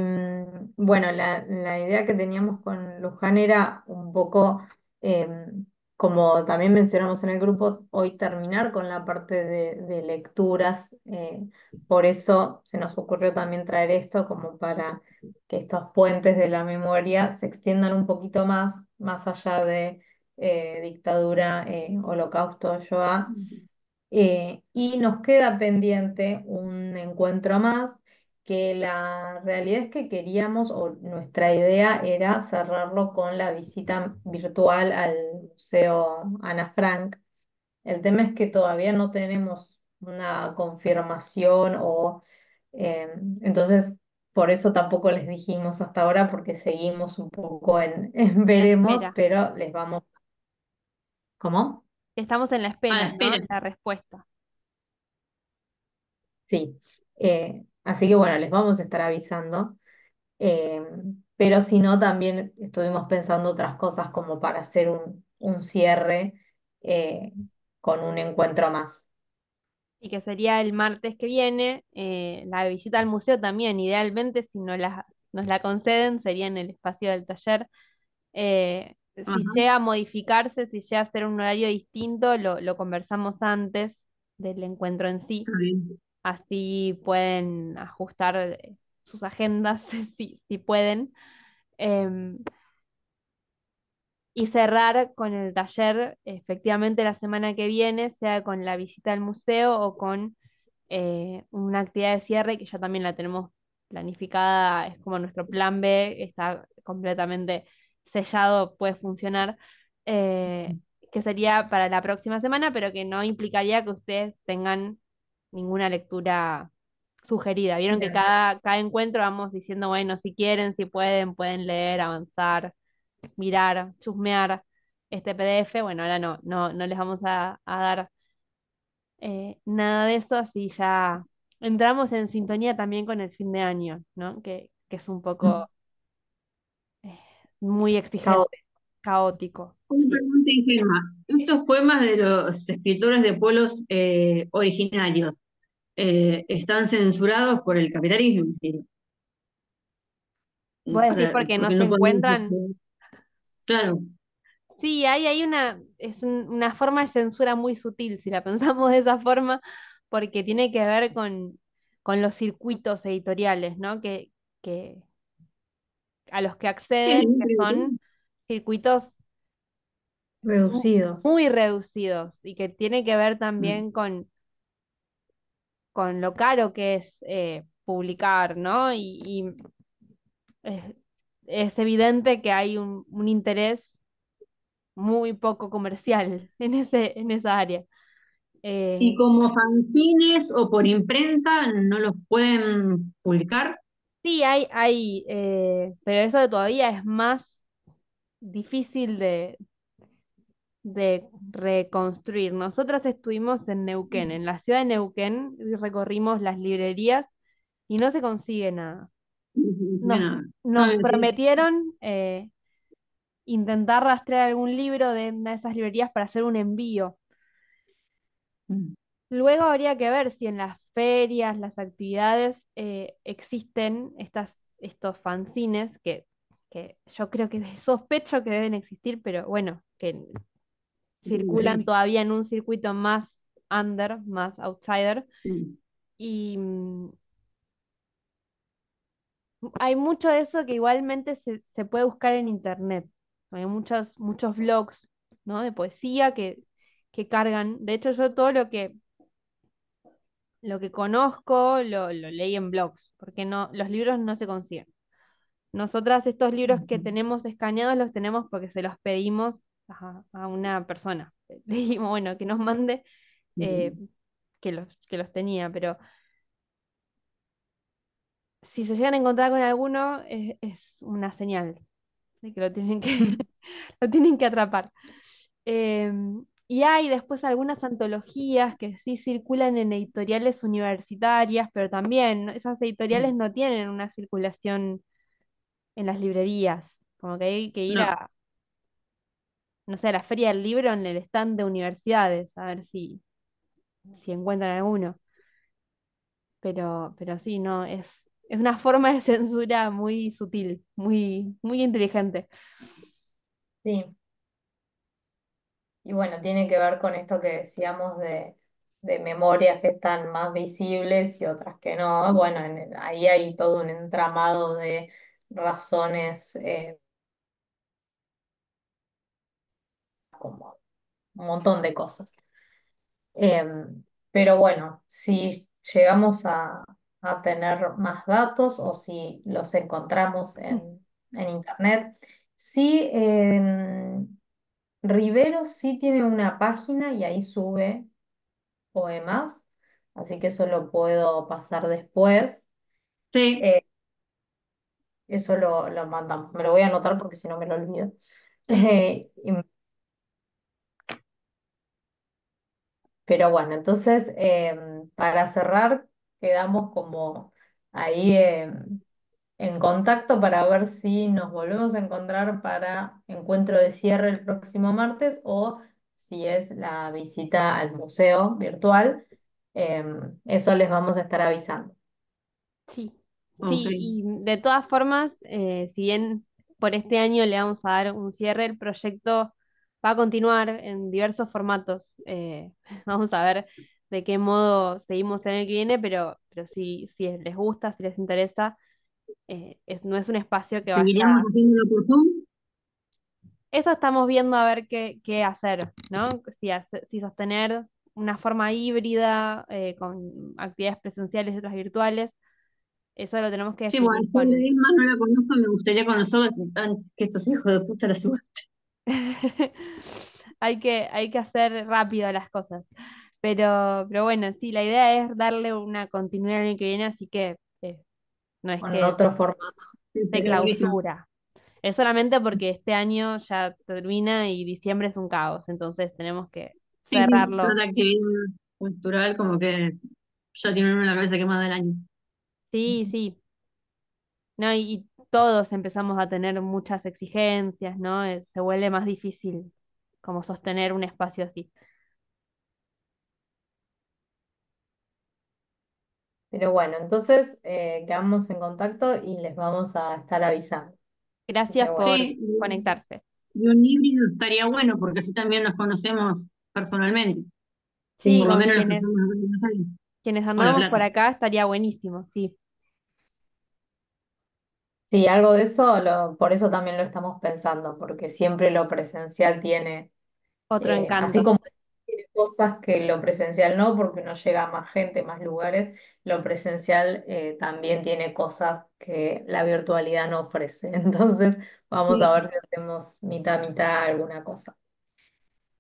bueno, la idea que teníamos con Luján era un poco, como también mencionamos en el grupo, hoy terminar con la parte de lecturas. Por eso se nos ocurrió también traer esto como para que estos puentes de la memoria se extiendan un poquito más, más allá de dictadura, holocausto, Shoah. Y nos queda pendiente un encuentro más, que la realidad es que queríamos, o nuestra idea era cerrarlo con la visita virtual al Museo Ana Frank. El tema es que todavía no tenemos una confirmación eh, entonces por eso tampoco les dijimos hasta ahora, porque seguimos un poco en En la veremos, espera. pero les vamos. ¿Cómo? Estamos en la A la espera, ¿no? espera. La respuesta. Sí. Así que bueno, les vamos a estar avisando. Eh, pero si no, también estuvimos pensando otras cosas como para hacer un cierre eh, con un encuentro más. Y que sería el martes que viene. La visita al museo también, idealmente, si nos la conceden, sería en el espacio del taller. Eh, si Ajá, llega a modificarse, si llega a ser un horario distinto, lo conversamos antes del encuentro en sí. está bien. Así pueden ajustar sus agendas si pueden. Em, y cerrar con el taller efectivamente la semana que viene, sea con la visita al museo o con una actividad de cierre que ya también la tenemos planificada, es como nuestro plan B, está completamente sellado, puede funcionar, eh, que sería para la próxima semana, pero que no implicaría que ustedes tengan ninguna lectura sugerida. Vieron que Bien. cada encuentro vamos diciendo, bueno, si quieren, si pueden, pueden leer, avanzar, mirar, chusmear este PDF. Bueno, ahora no les vamos a dar nada de eso, así ya entramos en sintonía también con el fin de año, ¿no? Que es un poco eh, muy exigente, Caótico. caótico. Una Sí. pregunta ingenua. Estos poemas de los escritores de pueblos originarios están censurados por el capitalismo, ¿sí? ¿Vos decís porque no Porque se no podemos. encuentran? Claro, Sí, hay una forma de censura muy sutil, si la pensamos de esa forma, porque tiene que ver con los circuitos editoriales, ¿no? Que a los que Sí, acceden, que creo son circuitos Reducidos. muy reducidos y que tiene que ver que- también con lo caro que es publicar, ¿no? Y es, es evidente que hay un interés muy poco comercial en esa área. Y Eh, como fanzines o por imprenta no los pueden publicar. sí, pero eso todavía es más difícil de reconstruir. Nosotros estuvimos en Neuquén, en la ciudad de Neuquén, y recorrimos las librerías y no se consigue nada. Nos, Bueno, no, nos prometieron intentar rastrear algún libro de una de esas librerías para hacer un envío. Luego habría que ver si en las ferias, las actividades, existen estos fanzines que yo creo que sospecho que deben existir, pero bueno, que circulan sí. todavía en un circuito más under, más outsider. Y hay mucho de eso que igualmente se puede buscar en internet. Hay muchos blogs, ¿no? De poesía que cargan. De hecho, yo todo lo que conozco lo leí en blogs, porque no, los libros no se consiguen. Nosotras estos libros que tenemos escaneados los tenemos porque se los pedimos a una persona. Le dijimos, bueno, que nos mande eh, que los tenía, pero si se llegan a encontrar con alguno es una señal de que lo tienen que, lo tienen que atrapar. Y hay después algunas antologías que sí circulan en editoriales universitarias, pero también, ¿no? Esas editoriales no tienen una circulación en las librerías, como que hay que ir No, no sé, a la feria del libro en el stand de universidades, a ver si encuentran alguno. Pero sí, no, es una forma de censura muy sutil, muy inteligente. Sí, y bueno, tiene que ver con esto que decíamos de memorias que están más visibles y otras que no. Bueno, ahí hay todo un entramado de razones, como un montón de cosas. Pero bueno, si llegamos a tener más datos o si los encontramos en internet, sí, Rivero sí tiene una página y ahí sube poemas, así que eso lo puedo pasar después. sí, Eh, Eso lo mandamos. Me lo voy a anotar porque si no me lo olvido. Y pero bueno, entonces para cerrar, quedamos como ahí en contacto para ver si nos volvemos a encontrar para encuentro de cierre el próximo martes o si es la visita al museo virtual. Eso les vamos a estar avisando. Sí, ok. sí, y de todas formas, si bien por este año le vamos a dar un cierre, el proyecto va a continuar en diversos formatos. Vamos a ver de qué modo seguimos el año que viene, pero si les gusta, si les interesa, no es un espacio que ¿Seguiremos vaya. haciéndolo por Zoom? Eso estamos viendo a ver qué hacer, ¿no? Si sostener una forma híbrida, con actividades presenciales y otras virtuales. Eso lo tenemos que Sí, bueno, definir yo la con. misma no la conozco, me gustaría conocerla antes que estos hijos de puta la suban. Hay que hacer rápido las cosas. Pero bueno, sí, la idea es darle una continuidad el año que viene, así que no es Con que otro formato. Sí, se estaría buenísimo. clausura. Es solamente porque este año ya termina y diciembre es un caos, entonces tenemos que Sí, sí, ya cerrarlo. la actividad cultural como que ya tiene uno la cabeza quemada del año. Sí, sí. No, y todos empezamos a tener muchas exigencias, ¿no? Se vuelve más difícil como sostener un espacio así. Pero bueno, entonces quedamos en contacto y les vamos a estar avisando. Así que Gracias bueno, por Sí, conectarse. Y un híbrido estaría bueno porque así también nos conocemos personalmente, Sí, por lo con menos los que somos de Buenos Aires quienes o La andamos por Plata. acá estaría buenísimo, sí. Sí, algo de eso, por eso también lo estamos pensando, porque siempre lo presencial tiene, Otro así encanto. como tiene cosas que lo presencial no, porque uno llega a más gente, más lugares, lo presencial también tiene cosas que la virtualidad no ofrece. Entonces, vamos a Sí, ver si hacemos mitad, mitad alguna cosa.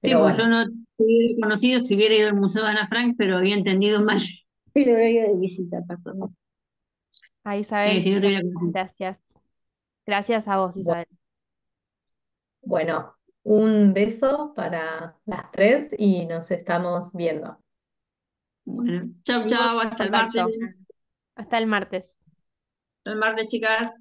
sí, Pero porque yo bueno, no te hubiera conocido si hubiera ido al Museo de Ana Frank, pero había entendido mal. Y lo hubiera ido de visita, perdón. A Isabel, Si no te hubiera muchas conocido. gracias. Gracias a vos, bu- Isabel. bueno, un beso para las tres y nos estamos viendo. Bueno, chau, Seguimos chau, en hasta el martes. contacto. Hasta el martes. Hasta el martes, chicas.